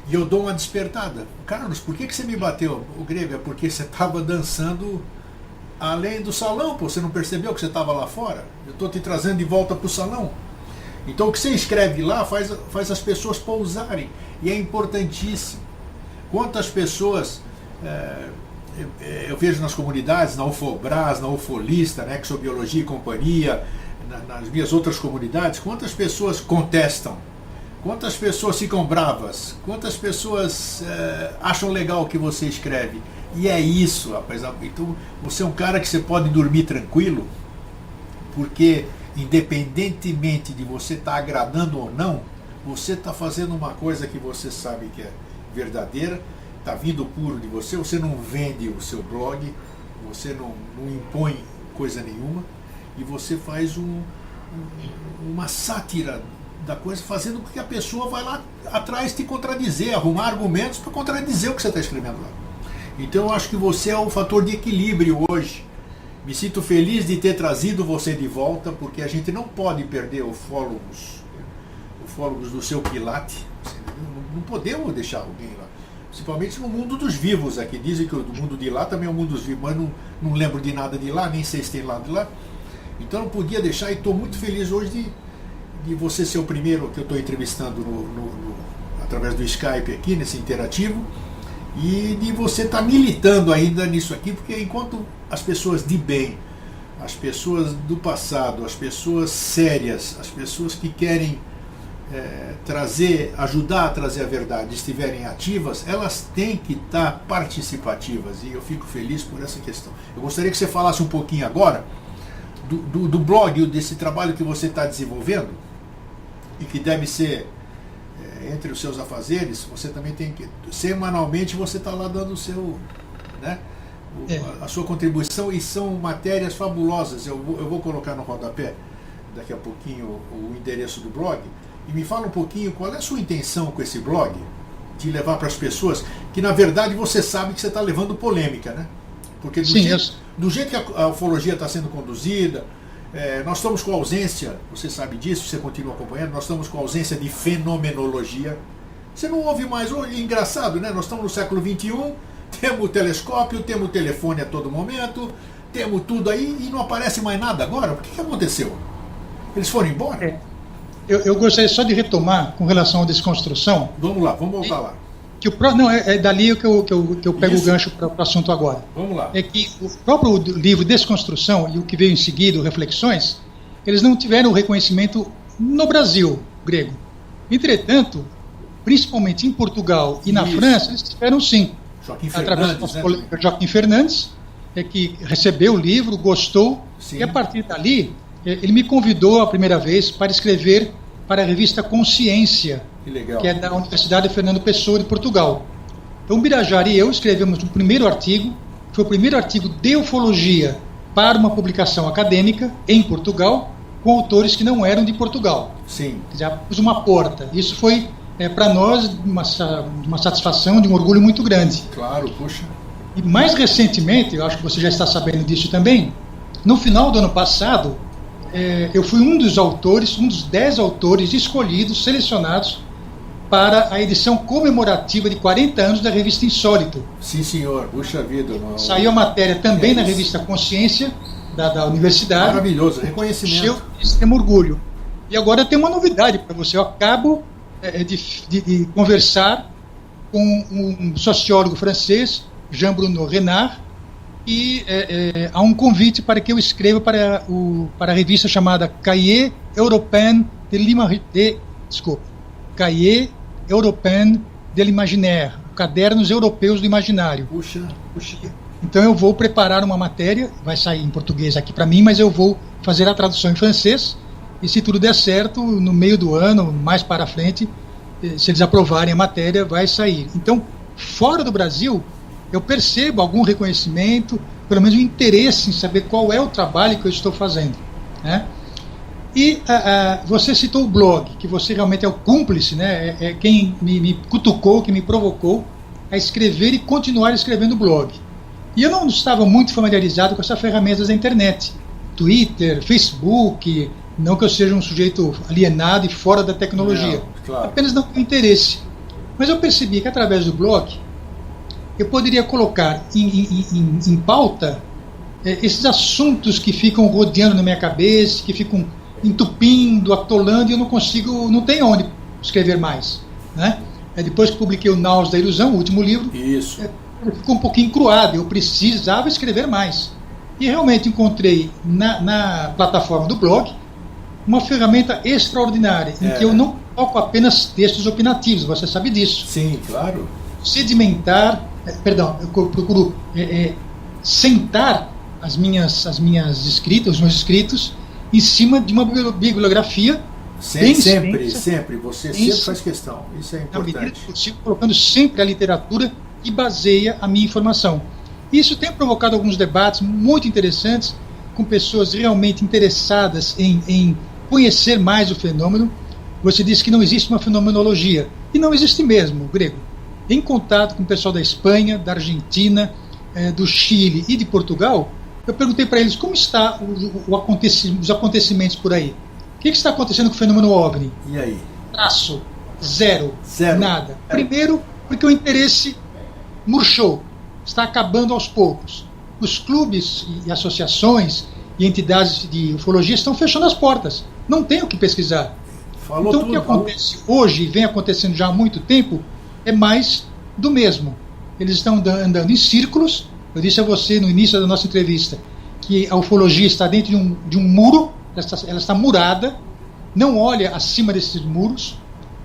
e eu dou uma despertada. Carlos, por que você me bateu? O Grego, é porque você estava dançando além do salão, pô, você não percebeu que você estava lá fora? Eu estou te trazendo de volta para o salão. Então o que você escreve lá faz as pessoas pousarem, e é importantíssimo. Quantas pessoas eu vejo nas comunidades, na Ufobras, na Ufolista, na Exobiologia e Companhia, nas minhas outras comunidades, quantas pessoas contestam, quantas pessoas ficam bravas, quantas pessoas acham legal o que você escreve. E é isso, rapaz. Então você é um cara que você pode dormir tranquilo, porque independentemente de você estar agradando ou não, você está fazendo uma coisa que você sabe que é verdadeira, está vindo puro de você, você não vende o seu blog, você não impõe coisa nenhuma, e você faz uma sátira da coisa, fazendo com que a pessoa vai lá atrás te contradizer, arrumar argumentos para contradizer o que você está escrevendo lá. Então eu acho que você é um fator de equilíbrio hoje. Me sinto feliz de ter trazido você de volta, porque a gente não pode perder ufólogos do seu quilate. Não podemos deixar alguém lá. Principalmente no mundo dos vivos aqui. Dizem que o mundo de lá também é o mundo dos vivos, mas não lembro de nada de lá, nem sei se tem lado de lá. Então não podia deixar, e estou muito feliz hoje de você ser o primeiro que eu estou entrevistando através do Skype aqui, nesse interativo, e de você estar militando ainda nisso aqui, porque enquanto as pessoas de bem, as pessoas do passado, as pessoas sérias, as pessoas que querem ajudar a trazer a verdade, estiverem ativas, elas têm que estar participativas, e eu fico feliz por essa questão. Eu gostaria que você falasse um pouquinho agora do blog, desse trabalho que você está desenvolvendo, e que deve ser entre os seus afazeres. Você também tem que, semanalmente, você está lá dando o seu, né, a sua contribuição, e são matérias fabulosas. Eu vou colocar no rodapé daqui a pouquinho o endereço do blog. E me fala um pouquinho qual é a sua intenção com esse blog, de levar para as pessoas, que na verdade você sabe que você está levando polêmica, né? Porque do jeito que a ufologia está sendo conduzida, nós estamos com ausência, você sabe disso, você continua acompanhando, nós estamos com ausência de fenomenologia. Você não ouve mais, engraçado, né? Nós estamos no século XXI, temos o telescópio, temos o telefone a todo momento, temos tudo aí, e não aparece mais nada agora. O que aconteceu? Eles foram embora? Eu gostaria só de retomar com relação à desconstrução. Vamos lá, vamos voltar lá. É dali que eu pego o gancho para o assunto agora. Vamos lá. É que o próprio livro Desconstrução e o que veio em seguida, Reflexões, eles não tiveram o reconhecimento no Brasil, Grego. Entretanto, principalmente em Portugal e na França, eles tiveram sim. Através do nosso colega Joaquim Fernandes, que recebeu o livro, gostou, sim. E a partir dali, ele me convidou a primeira vez para escrever para a revista Consciência, que é da Universidade Fernando Pessoa de Portugal. Então, o Birajara e eu escrevemos o primeiro artigo, foi o primeiro artigo de ufologia para uma publicação acadêmica em Portugal, com autores que não eram de Portugal. Sim. Já pus uma porta. Isso foi, para nós, uma satisfação, de um orgulho muito grande. Claro, puxa. E mais recentemente, eu acho que você já está sabendo disso também, no final do ano passado, eu fui um dos autores, um dos 10 autores escolhidos, selecionados, para a edição comemorativa de 40 anos da revista Insólito. Sim, senhor. Puxa vida. Saiu a matéria também na revista Consciência, da universidade. Maravilhoso, reconhecimento. Cheio de extremo orgulho. E agora tem uma novidade para você. Eu acabo de conversar com um sociólogo francês, Jean-Bruno Renard, e há um convite para que eu escreva para a revista chamada Cahiers Européen de l'Imaginaire, Cadernos Europeus do Imaginário. Puxa. Então eu vou preparar uma matéria, vai sair em português aqui para mim, mas eu vou fazer a tradução em francês, e se tudo der certo, no meio do ano, mais para frente, se eles aprovarem a matéria, vai sair. Então, fora do Brasil, eu percebo algum reconhecimento, pelo menos um interesse em saber qual é o trabalho que eu estou fazendo, né? E você citou o blog, que você realmente é o cúmplice, né? É quem me cutucou, que me provocou a escrever e continuar escrevendo blog. E eu não estava muito familiarizado com essas ferramentas da internet, Twitter, Facebook, não que eu seja um sujeito alienado e fora da tecnologia, não, claro. Apenas não tenho interesse. Mas eu percebi que através do blog eu poderia colocar em pauta esses assuntos que ficam rodeando na minha cabeça, que ficam entupindo, atolando, e eu não tenho onde escrever mais, né? Depois que publiquei o Naus da Ilusão, o último livro, Isso. Ficou um pouquinho encruado, eu precisava escrever mais. E realmente encontrei na plataforma do blog uma ferramenta extraordinária, em que eu não coloco apenas textos opinativos, você sabe disso. Sim, claro. Sedimentar, eu procuro sentar as minhas escritas, os meus escritos, em cima de uma bibliografia. Sempre. Você sempre faz questão. Isso é importante. Na medida do possível, colocando sempre a literatura que baseia a minha informação. Isso tem provocado alguns debates muito interessantes com pessoas realmente interessadas em conhecer mais o fenômeno. Você disse que não existe uma fenomenologia. E não existe mesmo, Grego. Em contato com o pessoal da Espanha, da Argentina, do Chile e de Portugal, eu perguntei para eles como está os acontecimentos por aí. O que está acontecendo com o fenômeno OVNI? E aí? Traço. Zero. Nada. Primeiro, porque o interesse murchou. Está acabando aos poucos. Os clubes e associações e entidades de ufologia estão fechando as portas. Não tem o que pesquisar. Então, o que acontece hoje, e vem acontecendo já há muito tempo, é mais do mesmo. Eles estão andando em círculos. Eu disse a você no início da nossa entrevista que a ufologia está dentro de um muro, ela está murada, não olha acima desses muros,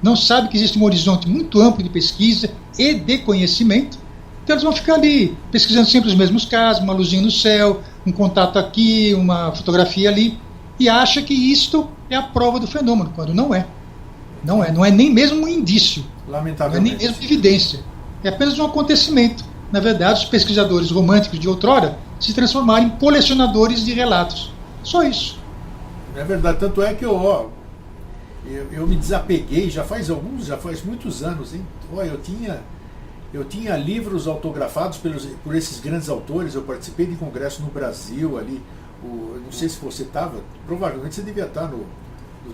não sabe que existe um horizonte muito amplo de pesquisa e de conhecimento. Então eles vão ficar ali pesquisando sempre os mesmos casos, uma luzinha no céu, um contato aqui, uma fotografia ali, e acha que isto é a prova do fenômeno, quando não é. Não é nem mesmo um indício, lamentavelmente. não é nem mesmo evidência. É apenas um acontecimento. Na verdade, os pesquisadores românticos de outrora se transformaram em colecionadores de relatos. Só isso. É verdade, tanto é que eu me desapeguei, já faz muitos anos, hein? Eu tinha livros autografados por esses grandes autores. Eu participei de congresso no Brasil ali. Não sei se você estava, provavelmente você devia estar no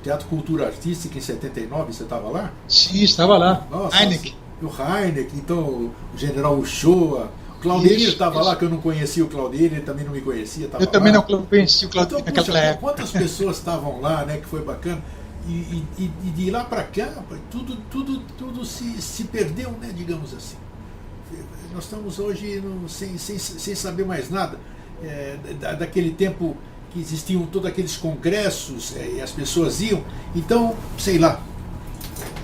Teatro Cultura Artística em 79, você estava lá? Sim, estava lá. Nossa, Heineck. O Heineck, então o General Uchoa. O Claudemir estava lá, que eu não conhecia o Claudemir, ele também não me conhecia. Eu também não conheci o Claudemir então, naquela época. Quantas pessoas estavam lá, né, que foi bacana. E de lá para cá, tudo se perdeu, né, digamos assim. Nós estamos hoje sem saber mais nada. Daquele tempo que existiam todos aqueles congressos e as pessoas iam. Então, sei lá.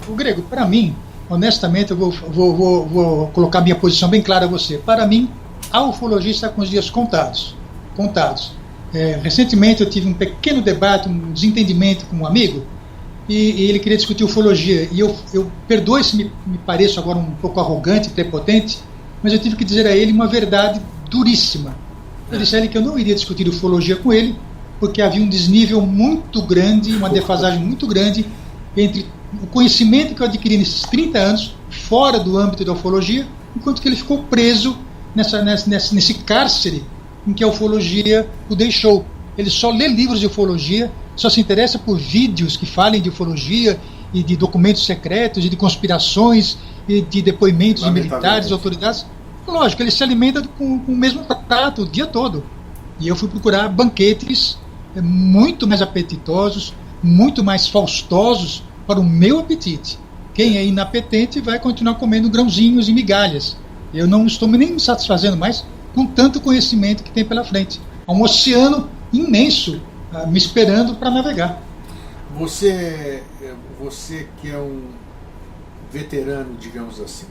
O Grego, para mim, honestamente, eu vou colocar minha posição bem clara a você. Para mim, a ufologia está com os dias contados. Recentemente eu tive um pequeno debate, um desentendimento com um amigo, e ele queria discutir ufologia. E eu perdoe se me pareço agora um pouco arrogante, prepotente, mas eu tive que dizer a ele uma verdade duríssima. Eu disse a ele que eu não iria discutir ufologia com ele, porque havia um desnível muito grande, uma defasagem muito grande entre o conhecimento que eu adquiri nesses 30 anos, fora do âmbito da ufologia, enquanto que ele ficou preso nesse cárcere em que a ufologia o deixou. Ele só lê livros de ufologia, só se interessa por vídeos que falem de ufologia e de documentos secretos e de conspirações e de depoimentos de militares, autoridades. Lógico, ele se alimenta com o mesmo prato o dia todo. E eu fui procurar banquetes muito mais apetitosos, muito mais faustosos para o meu apetite. Quem é inapetente vai continuar comendo grãozinhos e migalhas. Eu não estou nem me satisfazendo mais com tanto conhecimento que tem pela frente. Há um oceano imenso me esperando para navegar. Você que é um veterano, digamos assim,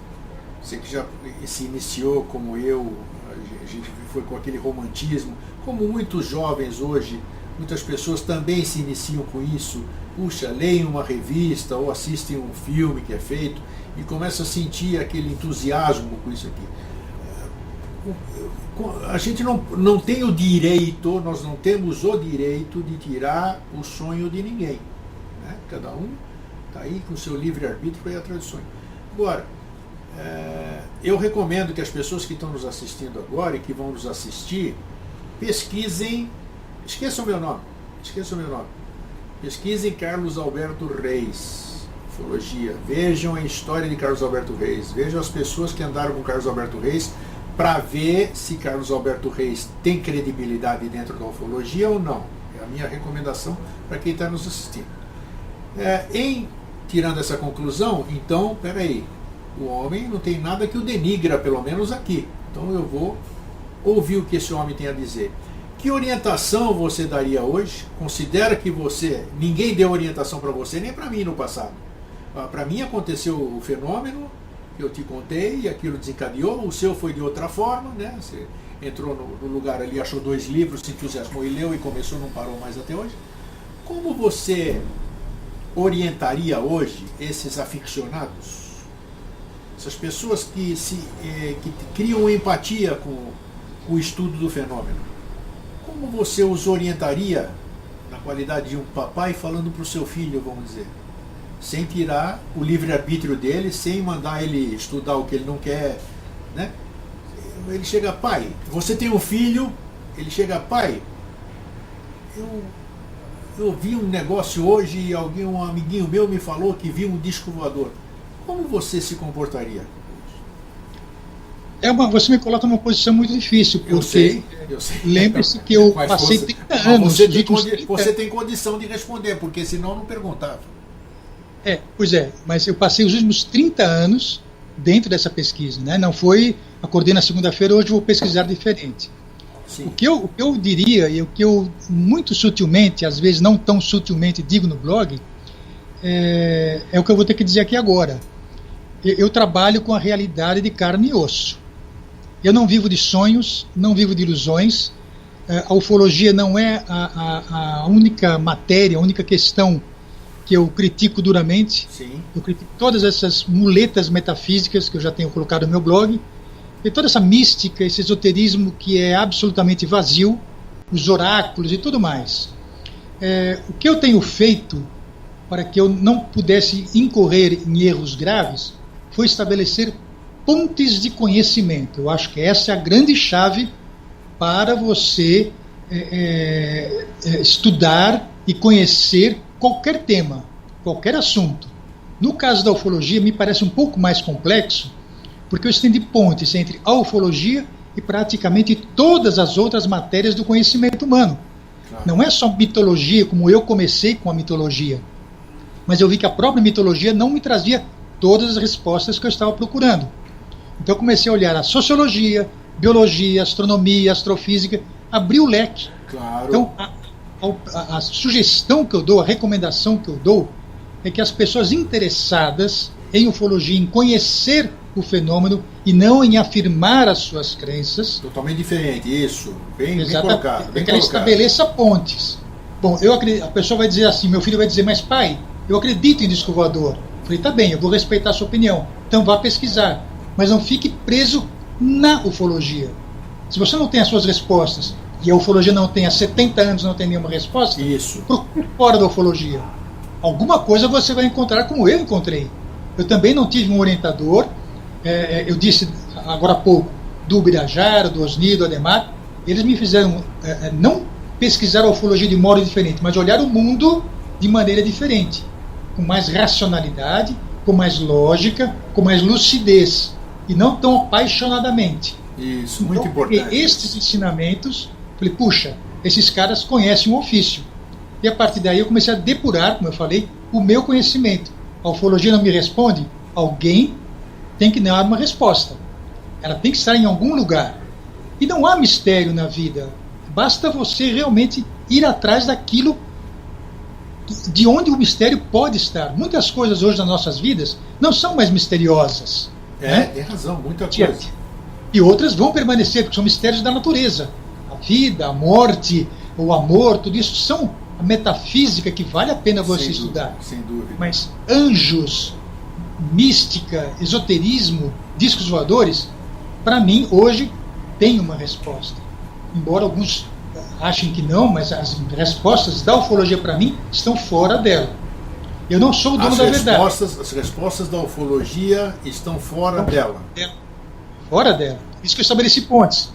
você que já se iniciou como eu, a gente foi com aquele romantismo, como muitos jovens hoje, muitas pessoas também se iniciam com isso. Puxa, leem uma revista ou assistem um filme que é feito e começam a sentir aquele entusiasmo com isso aqui. A gente não tem o direito, nós não temos o direito de tirar o sonho de ninguém, né? Cada um está aí com o seu livre-arbítrio para ir atrás do sonho. Agora, eu recomendo que as pessoas que estão nos assistindo agora e que vão nos assistir pesquisem, esqueçam meu nome, pesquisem Carlos Alberto Reis, ufologia, vejam a história de Carlos Alberto Reis, vejam as pessoas que andaram com Carlos Alberto Reis, para ver se Carlos Alberto Reis tem credibilidade dentro da ufologia ou não. É a minha recomendação para quem está nos assistindo. Tirando essa conclusão, então, peraí, o homem não tem nada que o denigra, pelo menos aqui. Então eu vou ouvir o que esse homem tem a dizer. Que orientação você daria hoje? Considera que ninguém deu orientação para você, nem para mim no passado. Para mim aconteceu o fenômeno, eu te contei e aquilo desencadeou, o seu foi de outra forma, né? Você entrou no lugar ali, achou 2 livros, se entusiasmou e leu e começou, não parou mais até hoje. Como você orientaria hoje esses aficionados, essas pessoas que criam empatia com o estudo do fenômeno? Como você os orientaria na qualidade de um papai falando para o seu filho, vamos dizer? Sem tirar o livre-arbítrio dele, sem mandar ele estudar o que ele não quer, né? Ele chega, pai, você tem um filho, ele chega, pai, eu vi um negócio hoje e um amiguinho meu me falou que viu um disco voador. Como você se comportaria? Você me coloca numa posição muito difícil, porque eu sei. Lembre-se que eu passei 30 anos. Você tem condição de responder, porque senão eu não perguntava. Pois é, mas eu passei os últimos 30 anos dentro dessa pesquisa, né? Não foi, acordei na segunda-feira, hoje vou pesquisar diferente. O que eu diria, e o que eu muito sutilmente, às vezes não tão sutilmente digo no blog, é o que eu vou ter que dizer aqui agora. Eu trabalho com a realidade de carne e osso. Eu não vivo de sonhos, não vivo de ilusões. A ufologia não é a única matéria, a única questão que eu critico duramente. Sim. Eu critico todas essas muletas metafísicas que eu já tenho colocado no meu blog, e toda essa mística, esse esoterismo que é absolutamente vazio, os oráculos e tudo mais. O que eu tenho feito para que eu não pudesse incorrer em erros graves foi estabelecer pontes de conhecimento. Eu acho que essa é a grande chave para você estudar e conhecer qualquer tema, qualquer assunto. No caso da ufologia, me parece um pouco mais complexo, porque eu estendi pontes entre a ufologia e praticamente todas as outras matérias do conhecimento humano. Claro. Não é só mitologia, como eu comecei com a mitologia, mas eu vi que a própria mitologia não me trazia todas as respostas que eu estava procurando. Então eu comecei a olhar a sociologia, biologia, astronomia, astrofísica, abri o leque. Claro. Então a sugestão que eu dou, a recomendação que eu dou, é que as pessoas interessadas em ufologia, em conhecer o fenômeno e não em afirmar as suas crenças. Totalmente diferente, isso. Bem colocado. Que ela estabeleça pontes. Bom, a pessoa vai dizer assim, meu filho vai dizer, mas pai, eu acredito em disco voador. Falei, tá bem, eu vou respeitar a sua opinião. Então vá pesquisar. Mas não fique preso na ufologia. Se você não tem as suas respostas, e a ufologia não tem há 70 anos, não tem nenhuma resposta, procure fora da ufologia. Alguma coisa você vai encontrar como eu encontrei. Eu também não tive um orientador. Eu disse agora há pouco, do Birajara, do Osni, do Ademar, eles me fizeram não pesquisar a ufologia de modo diferente, mas olhar o mundo de maneira diferente, com mais racionalidade, com mais lógica, com mais lucidez, e não tão apaixonadamente. Isso, muito importante. Estes ensinamentos, falei, puxa, esses caras conhecem o ofício. E a partir daí eu comecei a depurar, como eu falei, o meu conhecimento. A ufologia não me responde? Alguém tem que dar uma resposta. Ela tem que estar em algum lugar. E não há mistério na vida. Basta você realmente ir atrás daquilo de onde o mistério pode estar. Muitas coisas hoje nas nossas vidas não são mais misteriosas. Tem razão, muita coisa. E outras vão permanecer, porque são mistérios da natureza. A vida, a morte, o amor, tudo isso são a metafísica que vale a pena você estudar. Sem dúvida. Mas anjos, mística, esoterismo, discos voadores, para mim, hoje, tem uma resposta. Embora alguns achem que não, mas as respostas da ufologia, para mim, estão fora dela. Eu não sou o dono da verdade. As respostas da ufologia estão fora dela. Fora dela. Por isso que eu estabeleci pontes.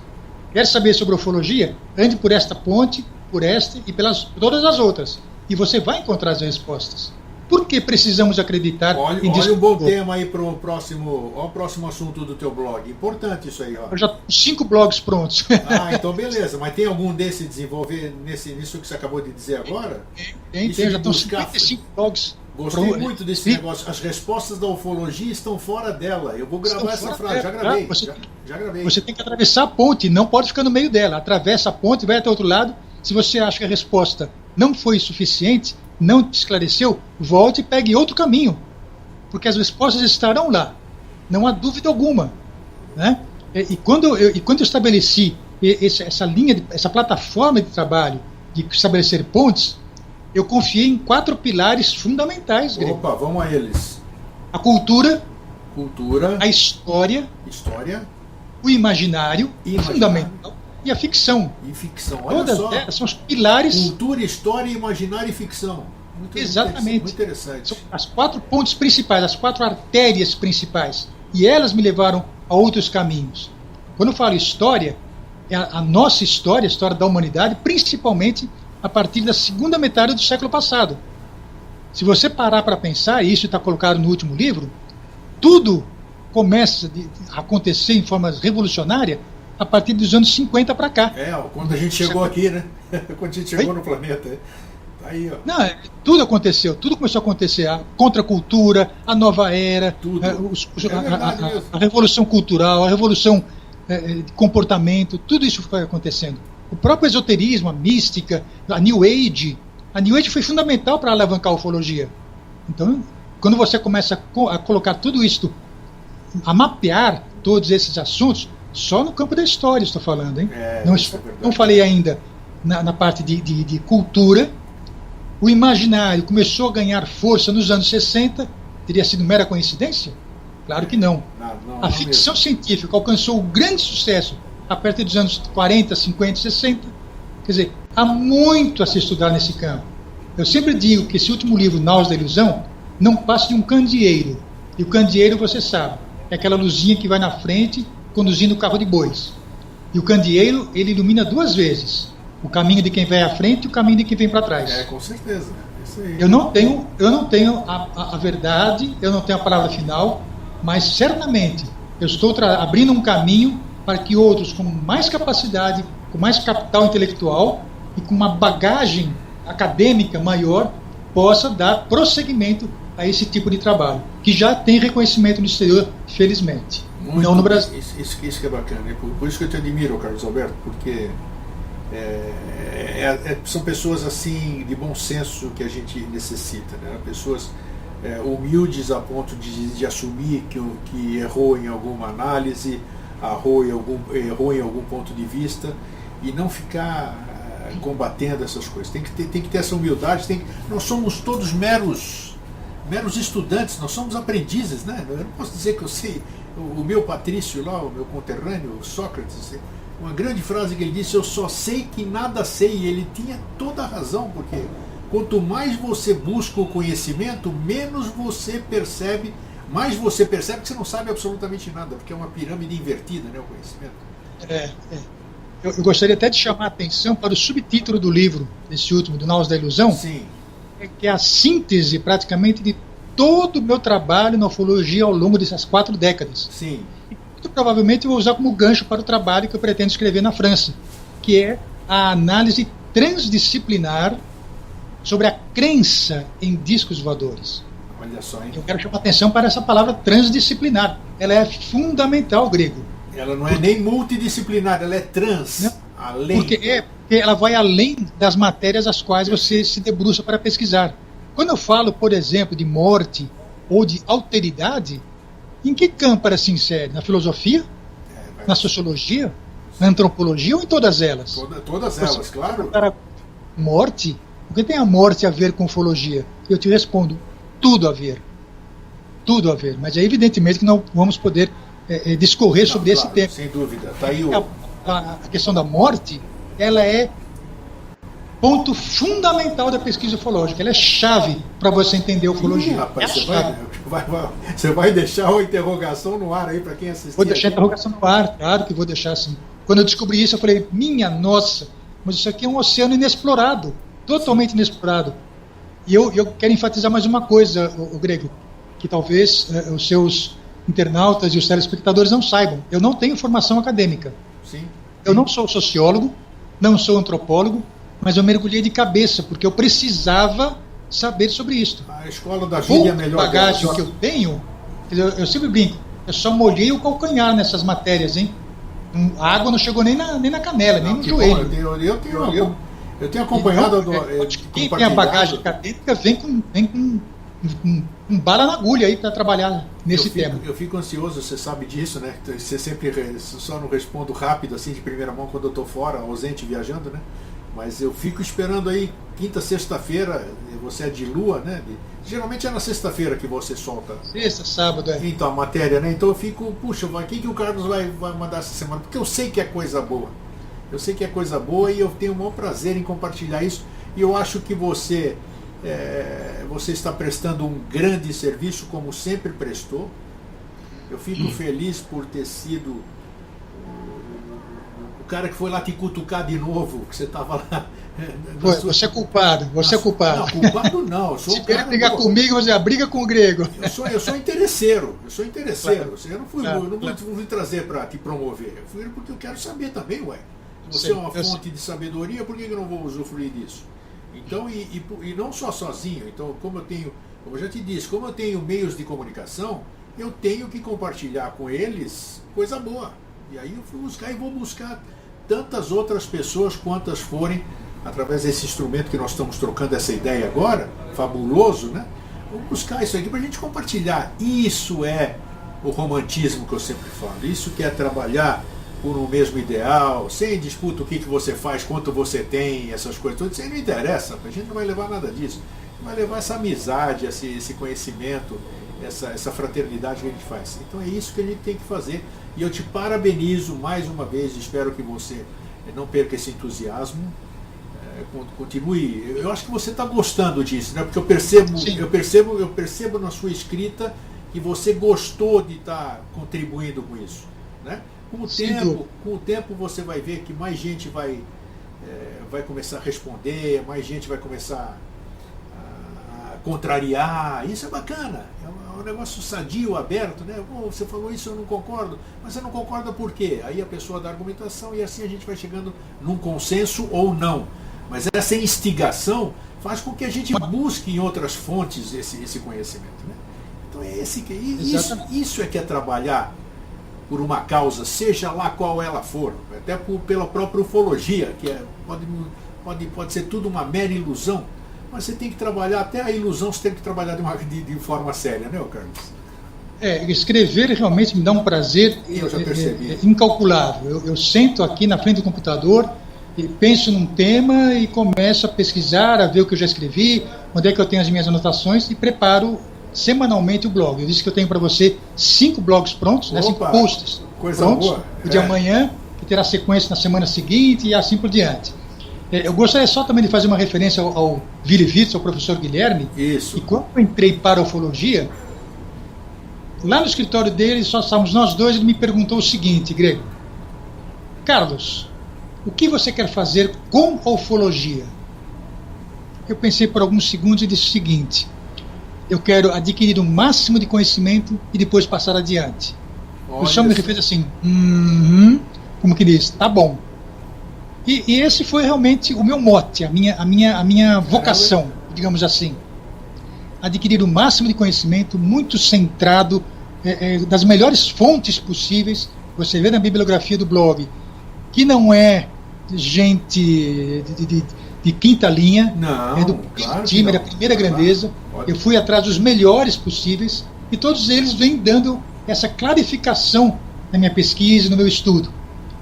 Quer saber sobre ufologia? Ande por esta ponte, por esta e pelas todas as outras. E você vai encontrar as respostas. Por que precisamos acreditar em disco? Olha um bom tema aí para o próximo assunto do teu blog. Importante isso aí. Ó. Eu já tenho 5 blogs prontos. Então beleza. Mas tem algum desse desenvolver nisso que você acabou de dizer agora? Tem. Já estão 55 blogs. Gostei muito desse negócio. As respostas da ufologia estão fora dela. Eu vou gravar essa frase. Já gravei. Já gravei. Você tem que atravessar a ponte, não pode ficar no meio dela. Atravessa a ponte, vai até o outro lado. Se você acha que a resposta não foi suficiente, não te esclareceu, volte e pegue outro caminho. Porque as respostas estarão lá. Não há dúvida alguma. Né? E quando eu estabeleci essa linha, essa plataforma de trabalho de estabelecer pontes, eu confiei em 4 pilares fundamentais. Opa, vamos a eles. A cultura, a história, o imaginário, fundamental, e a ficção. Olha todas só. Elas são os pilares. Cultura, história, imaginário e ficção. Exatamente. Muito interessante. São as 4 pontes principais, as 4 artérias principais. E elas me levaram a outros caminhos. Quando eu falo história, é a nossa história, a história da humanidade, principalmente a partir da segunda metade do século passado. Se você parar para pensar, e isso está colocado no último livro, tudo começa a acontecer em forma revolucionária a partir dos anos 50 para cá. Quando a gente chegou aqui, né? Quando a gente chegou no planeta. Tá aí, ó. Não, tudo aconteceu, tudo começou a acontecer. A contracultura, a nova era, a revolução cultural, a revolução de comportamento, tudo isso foi acontecendo. O próprio esoterismo, a mística, a New Age foi fundamental para alavancar a ufologia. Então, quando você começa a colocar tudo isso, a mapear todos esses assuntos, só no campo da história estou falando, hein? Não falei ainda na parte de cultura. O imaginário começou a ganhar força nos anos 60, teria sido mera coincidência? Claro que não. A ficção científica alcançou um grande sucesso a partir dos anos 40, 50, 60. Quer dizer, há muito a se estudar nesse campo. Eu sempre digo que esse último livro, Naus da Ilusão, não passa de um candeeiro. E o candeeiro, você sabe, é aquela luzinha que vai na frente conduzindo o carro de bois. E o candeeiro, ele ilumina 2 vezes. O caminho de quem vai à frente e o caminho de quem vem para trás. Com certeza. Isso aí. Eu não tenho a verdade, eu não tenho a palavra final, mas certamente eu estou abrindo um caminho para que outros com mais capacidade, com mais capital intelectual e com uma bagagem acadêmica maior possam dar prosseguimento a esse tipo de trabalho, que já tem reconhecimento no exterior, felizmente. Não no Brasil. Isso que é bacana. Por isso que eu te admiro, Carlos Alberto, porque são pessoas assim de bom senso que a gente necessita, né? Pessoas humildes a ponto de assumir que errou em alguma análise, errou em algum ponto de vista, e não ficar combatendo essas coisas. Tem que ter essa humildade. Nós somos todos meros meros estudantes, nós somos aprendizes, né? Eu não posso dizer que eu sei. O meu Patrício lá, o meu conterrâneo, Sócrates, uma grande frase que ele disse: eu só sei que nada sei. E ele tinha toda a razão, porque quanto mais você busca o conhecimento, menos você percebe, mais você percebe que você não sabe absolutamente nada, porque é uma pirâmide invertida, né, o conhecimento. Eu gostaria até de chamar a atenção para o subtítulo do livro, esse último, do Naus da Ilusão. Sim. Que é a síntese praticamente de todo o meu trabalho na ufologia ao longo dessas 4 décadas. Sim. E muito provavelmente eu vou usar como gancho para o trabalho que eu pretendo escrever na França, que é a análise transdisciplinar sobre a crença em discos voadores. Olha só, hein? Eu quero chamar a atenção para essa palavra transdisciplinar. Ela é fundamental, grego. Ela não é nem multidisciplinar, ela é trans. Não, além. Porque ela vai além das matérias às quais você se debruça para pesquisar. Quando eu falo, por exemplo, de morte ou de alteridade, em que campo ela se insere? Na filosofia? Na sociologia? Na antropologia ou em todas elas? Todas elas, claro. Para morte? O que tem a morte a ver com ufologia? Eu te respondo, tudo a ver. Tudo a ver. Mas é evidentemente que não vamos poder discorrer sobre esse tema. Sem dúvida. Tá aí a questão da morte, ela é ponto fundamental da pesquisa ufológica. Ela é chave para você entender a ufologia. Rapaz, você vai deixar uma interrogação no ar aí para quem assistir? Vou deixar a interrogação no ar, claro que vou deixar assim. Quando eu descobri isso, eu falei, minha nossa, mas isso aqui é um oceano inexplorado, totalmente inexplorado. E eu quero enfatizar mais uma coisa, o Grego, que talvez os seus internautas e os telespectadores não saibam. Eu não tenho formação acadêmica. Sim. Eu não sou sociólogo, não sou antropólogo, mas eu mergulhei de cabeça, porque eu precisava saber sobre isso. A escola da vida é melhor. A bagagem que eu tenho, eu sempre brinco, eu só molhei o calcanhar nessas matérias, hein? A água não chegou nem na canela, nem no joelho. Bom, eu tenho acompanhado. Quem tem a bagagem acadêmica vem com bala na agulha aí para trabalhar nesse tema. Eu fico ansioso, você sabe disso, né? Você sempre só não respondo rápido, assim, de primeira mão, quando eu estou fora, ausente, viajando, né? Mas eu fico esperando aí, quinta, sexta-feira, você é de lua, né? Geralmente é na sexta-feira que você solta. Sexta, sábado, Então, a matéria, né? Então eu fico, puxa, o que o Carlos vai mandar essa semana? Porque eu sei que é coisa boa. Eu sei que é coisa boa e eu tenho o maior prazer em compartilhar isso. E eu acho que você está prestando um grande serviço, como sempre prestou. Eu fico feliz por ter sido o cara que foi lá te cutucar de novo, que você estava lá. Você é culpado, você é culpado. Não, culpado não. Se quer brigar comigo, você briga com o Grego. Eu sou interesseiro. Claro. Eu não fui trazer para te promover. Eu fui porque eu quero saber também, ué. Você é uma fonte de sabedoria, por que eu não vou usufruir disso? Então, e não só sozinho. Então, como eu já te disse, como eu tenho meios de comunicação, eu tenho que compartilhar com eles coisa boa. E aí eu fui buscar e vou buscar tantas outras pessoas quantas forem, através desse instrumento que nós estamos trocando essa ideia agora, fabuloso, né? Vamos buscar isso aqui para a gente compartilhar. Isso é o romantismo que eu sempre falo. Isso que é trabalhar por um mesmo ideal, sem disputa o que você faz, quanto você tem, essas coisas todas. Isso aí não interessa, a gente não vai levar nada disso. Vai levar essa amizade, esse conhecimento, essa fraternidade que a gente faz. Então é isso que a gente tem que fazer. E eu te parabenizo mais uma vez, espero que você não perca esse entusiasmo. Continue. Eu acho que você está gostando disso, né? Porque eu percebo na sua escrita que você gostou de estar contribuindo com isso, né? Com o tempo você vai ver que mais gente vai começar a responder, mais gente vai começar a contrariar. Isso é bacana, é um negócio sadio, aberto, né? Você falou isso, eu não concordo, mas você não concorda por quê? Aí a pessoa dá argumentação e assim a gente vai chegando num consenso ou não. Mas essa instigação faz com que a gente busque em outras fontes esse conhecimento, né? Então isso é que é trabalhar por uma causa, seja lá qual ela for, até pela própria ufologia, que pode ser tudo uma mera ilusão, mas você tem que trabalhar, até a ilusão você tem que trabalhar de forma séria, né, Carlos? Escrever realmente me dá um prazer incalculável. Eu sento aqui na frente do computador e penso num tema e começo a pesquisar, a ver o que eu já escrevi, onde é que eu tenho as minhas anotações e preparo semanalmente o blog. Eu disse que eu tenho para você 5 blogs prontos, né, 5 posts prontos. Boa. O de amanhã, que terá sequência na semana seguinte e assim por diante. Eu gostaria só também de fazer uma referência ao Willy Witz, ao professor Guilherme. Isso. E quando eu entrei para a ufologia, lá no escritório dele, só estávamos nós dois, ele me perguntou o seguinte: Grego, Carlos, o que você quer fazer com a ufologia? Eu pensei por alguns segundos e disse o seguinte: eu quero adquirir o máximo de conhecimento e depois passar adiante. O senhor me fez assim, como que diz, tá bom. E esse foi realmente o meu mote, a minha vocação, digamos assim. Adquirir o máximo de conhecimento, muito centrado, das melhores fontes possíveis. Você vê na bibliografia do blog, que não é gente de quinta linha, não, é do claro time, da primeira grandeza. Eu fui atrás dos melhores possíveis e todos eles vêm dando essa clarificação na minha pesquisa, no meu estudo.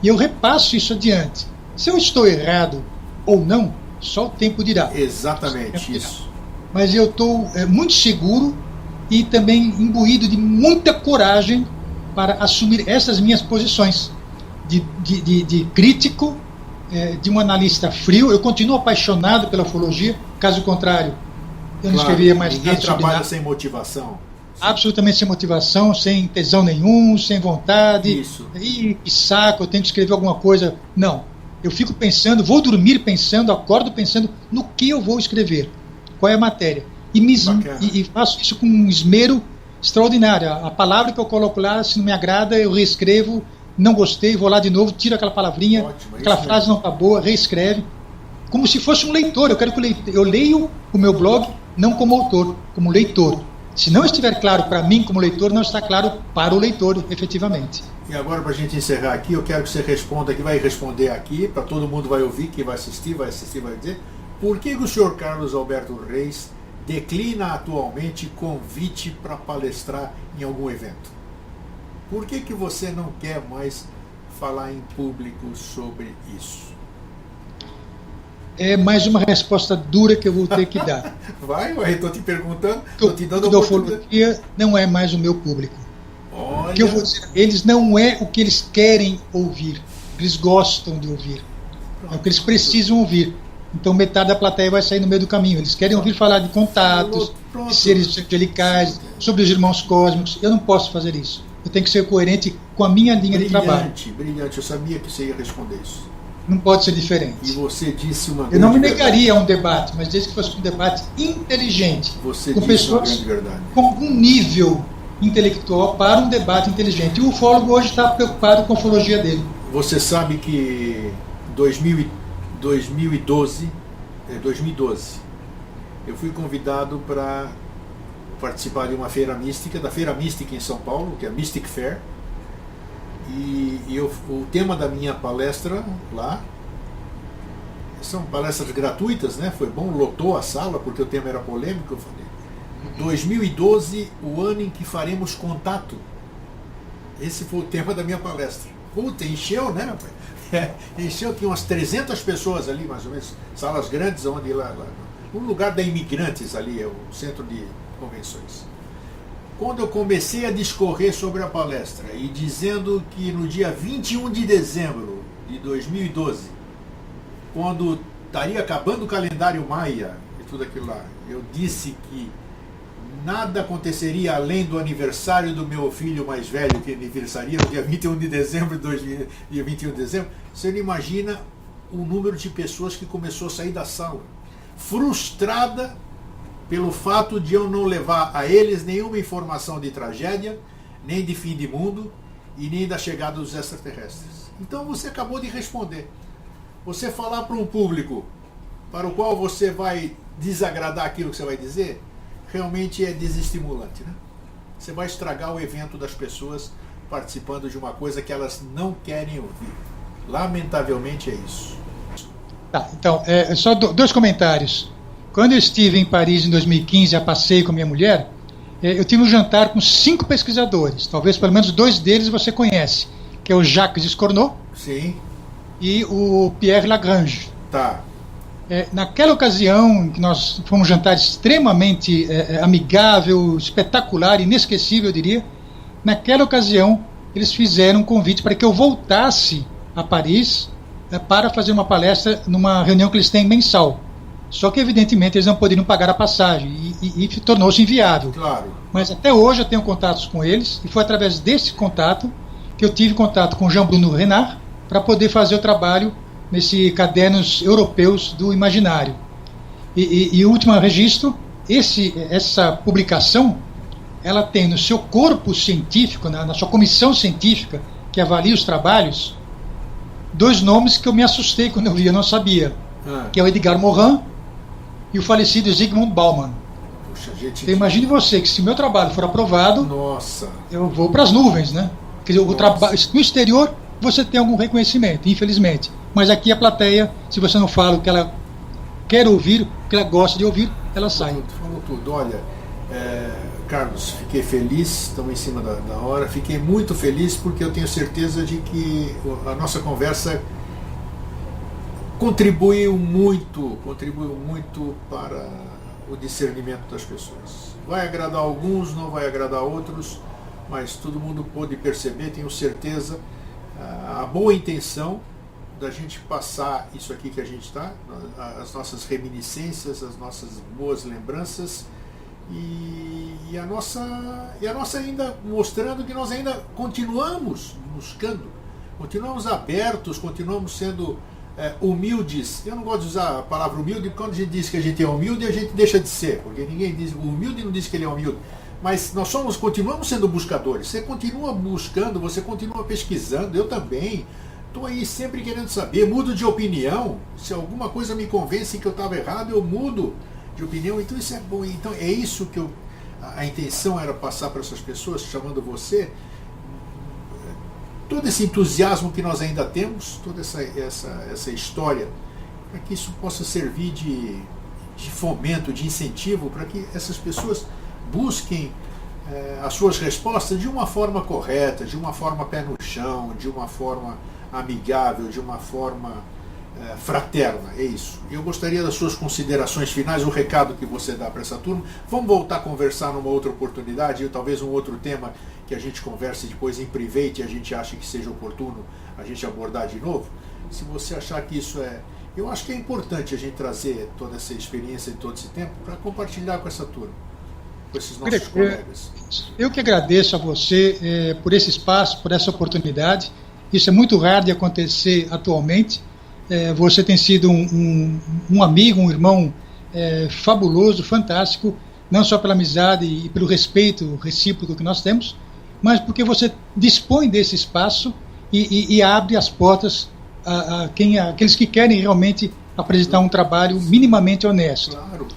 E eu repasso isso adiante. Se eu estou errado ou não, só o tempo dirá. Exatamente isso. Mas eu estou muito seguro e também imbuído de muita coragem para assumir essas minhas posições de crítico, de um analista frio. Eu continuo apaixonado pela ufologia, caso contrário, eu não escreveria mais nada. Ninguém trabalha sem motivação. Absolutamente sem motivação, sem tesão nenhum, sem vontade. Isso. E saco, eu tenho que escrever alguma coisa. Não. Eu fico pensando, vou dormir pensando, acordo pensando no que eu vou escrever, qual é a matéria. E faço isso com um esmero extraordinário. A palavra que eu coloco lá, se não me agrada, eu reescrevo, não gostei, vou lá de novo, tiro aquela palavrinha, aquela frase não está boa, reescreve. Como se fosse um leitor. Eu quero que eu leio o meu blog não como autor, como leitor. Se não estiver claro para mim como leitor, não está claro para o leitor, efetivamente. E agora, para a gente encerrar aqui, eu quero que você responda, que vai responder aqui, para todo mundo vai ouvir, quem vai assistir, vai dizer, por que o senhor Carlos Alberto Reis declina atualmente convite para palestrar em algum evento? Por que você não quer mais falar em público sobre isso? É mais uma resposta dura que eu vou ter que dar. Vai, estou te perguntando, estou te dando a ufologia não é mais o meu público. Olha. O que eu vou dizer, eles não é o que eles querem ouvir, eles gostam de ouvir. É o que eles precisam ouvir. Então metade da plateia vai sair no meio do caminho. Eles querem ouvir falar de contatos, de seres angelicais, sobre os irmãos cósmicos. Eu não posso fazer isso. Eu tenho que ser coerente com a minha linha de trabalho. Brilhante, eu sabia que você ia responder isso. Não pode ser diferente. E você disse uma grande Eu não me negaria a um debate, mas desde que fosse um debate inteligente, você com disse pessoas uma grande verdade. Com algum nível intelectual para um debate inteligente. E o ufólogo hoje está preocupado com a ufologia dele. Você sabe que 2012, eu fui convidado para participar de uma feira mística, da Feira Mística em São Paulo, que é a Mystic Fair. O tema da minha palestra lá, são palestras gratuitas, né? Foi bom, lotou a sala, porque o tema era polêmico. Eu falei, 2012, o ano em que faremos contato. Esse foi o tema da minha palestra. Puta, encheu, né? Encheu, tinha umas 300 pessoas ali, mais ou menos, salas grandes, onde lá um lugar da imigrantes ali, é o centro de convenções. Quando eu comecei a discorrer sobre a palestra e dizendo que no dia 21 de dezembro de 2012, quando estaria acabando o calendário maia e tudo aquilo lá, eu disse que nada aconteceria além do aniversário do meu filho mais velho, que aniversaria no dia 21 de dezembro de 21 de dezembro, você não imagina o número de pessoas que começou a sair da sala, frustrada pelo fato de eu não levar a eles nenhuma informação de tragédia, nem de fim de mundo, e nem da chegada dos extraterrestres. Então você acabou de responder. Você falar para um público para o qual você vai desagradar aquilo que você vai dizer, realmente é desestimulante, né? Você vai estragar o evento das pessoas participando de uma coisa que elas não querem ouvir. Lamentavelmente é isso. Tá, então, só dois comentários. Quando eu estive em Paris em 2015, a passeio com minha mulher, eu tive um jantar com 5 pesquisadores. Talvez pelo menos 2 deles você conhece, que é o Jacques Escornot. Sim. E o Pierre Lagrange. Tá. Naquela ocasião, em que nós fomos um jantar extremamente amigável, espetacular, inesquecível, eu diria, naquela ocasião eles fizeram um convite para que eu voltasse a Paris para fazer uma palestra numa reunião que eles têm mensal. Só que, evidentemente, eles não poderiam pagar a passagem e tornou-se inviável. Claro. Mas até hoje eu tenho contatos com eles, e foi através desse contato que eu tive contato com Jean-Bruno Renard para poder fazer o trabalho nesse Cadernos Europeus do Imaginário. E o último registro, essa publicação, ela tem no seu corpo científico, na sua comissão científica, que avalia os trabalhos, 2 nomes que eu me assustei quando eu vi, eu não sabia, que é o Edgar Morin e o falecido Zygmunt Bauman. Puxa, gente... Então imagine você que se o meu trabalho for aprovado, Nossa. eu vou para as nuvens, né? Quer dizer, no exterior você tem algum reconhecimento, infelizmente. Mas aqui a plateia, se você não fala o que ela quer ouvir, o que ela gosta de ouvir, ela sai. Falou tudo. Olha, Carlos, fiquei feliz, estamos em cima da hora, fiquei muito feliz porque eu tenho certeza de que a nossa conversa contribuiu muito para o discernimento das pessoas. Vai agradar alguns, não vai agradar outros, mas todo mundo pôde perceber, tenho certeza, a boa intenção da gente passar isso aqui que a gente está, as nossas reminiscências, as nossas boas lembranças, e a nossa ainda mostrando que nós ainda continuamos buscando, continuamos abertos, continuamos sendo humildes. Eu não gosto de usar a palavra humilde, porque quando a gente diz que a gente é humilde, a gente deixa de ser, porque ninguém diz, o humilde não diz que ele é humilde, mas nós continuamos sendo buscadores. Você continua buscando, você continua pesquisando, eu também estou aí sempre querendo saber, mudo de opinião, se alguma coisa me convence que eu estava errado, eu mudo de opinião, então isso é bom. Então é isso que a intenção era passar para essas pessoas, chamando você, todo esse entusiasmo que nós ainda temos, toda essa história, para que isso possa servir de fomento, de incentivo, para que essas pessoas busquem as suas respostas de uma forma correta, de uma forma pé no chão, de uma forma amigável, de uma forma fraterna. É isso. Eu gostaria das suas considerações finais, o recado que você dá para essa turma. Vamos voltar a conversar numa outra oportunidade, ou talvez um outro tema que a gente converse depois em private e a gente acha que seja oportuno a gente abordar de novo. Se você achar que isso eu acho que é importante a gente trazer toda essa experiência de todo esse tempo para compartilhar com essa turma, com esses nossos colegas. Eu que agradeço a você por esse espaço, por essa oportunidade. Isso é muito raro de acontecer atualmente. Você tem sido um amigo, um irmão fabuloso, fantástico, não só pela amizade e pelo respeito recíproco que nós temos, mas porque você dispõe desse espaço e abre as portas àqueles que querem realmente apresentar um trabalho minimamente honesto. Claro.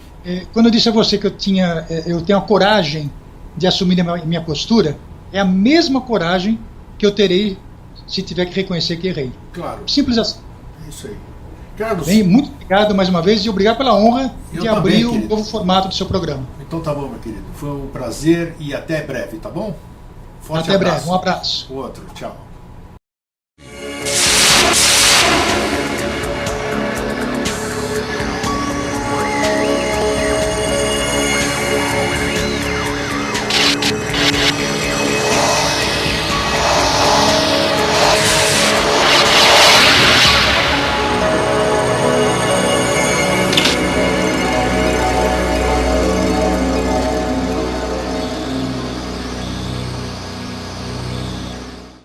Quando eu disse a você que eu tenho a coragem de assumir a minha postura, é a mesma coragem que eu terei se tiver que reconhecer que errei. Claro. Simples assim. É isso aí. Carlos. Bem, muito obrigado mais uma vez e obrigado pela honra de abrir o novo formato do seu programa. Então tá bom, meu querido. Foi um prazer e até breve, tá bom? Forte abraço. Até breve, um abraço. Outro, tchau.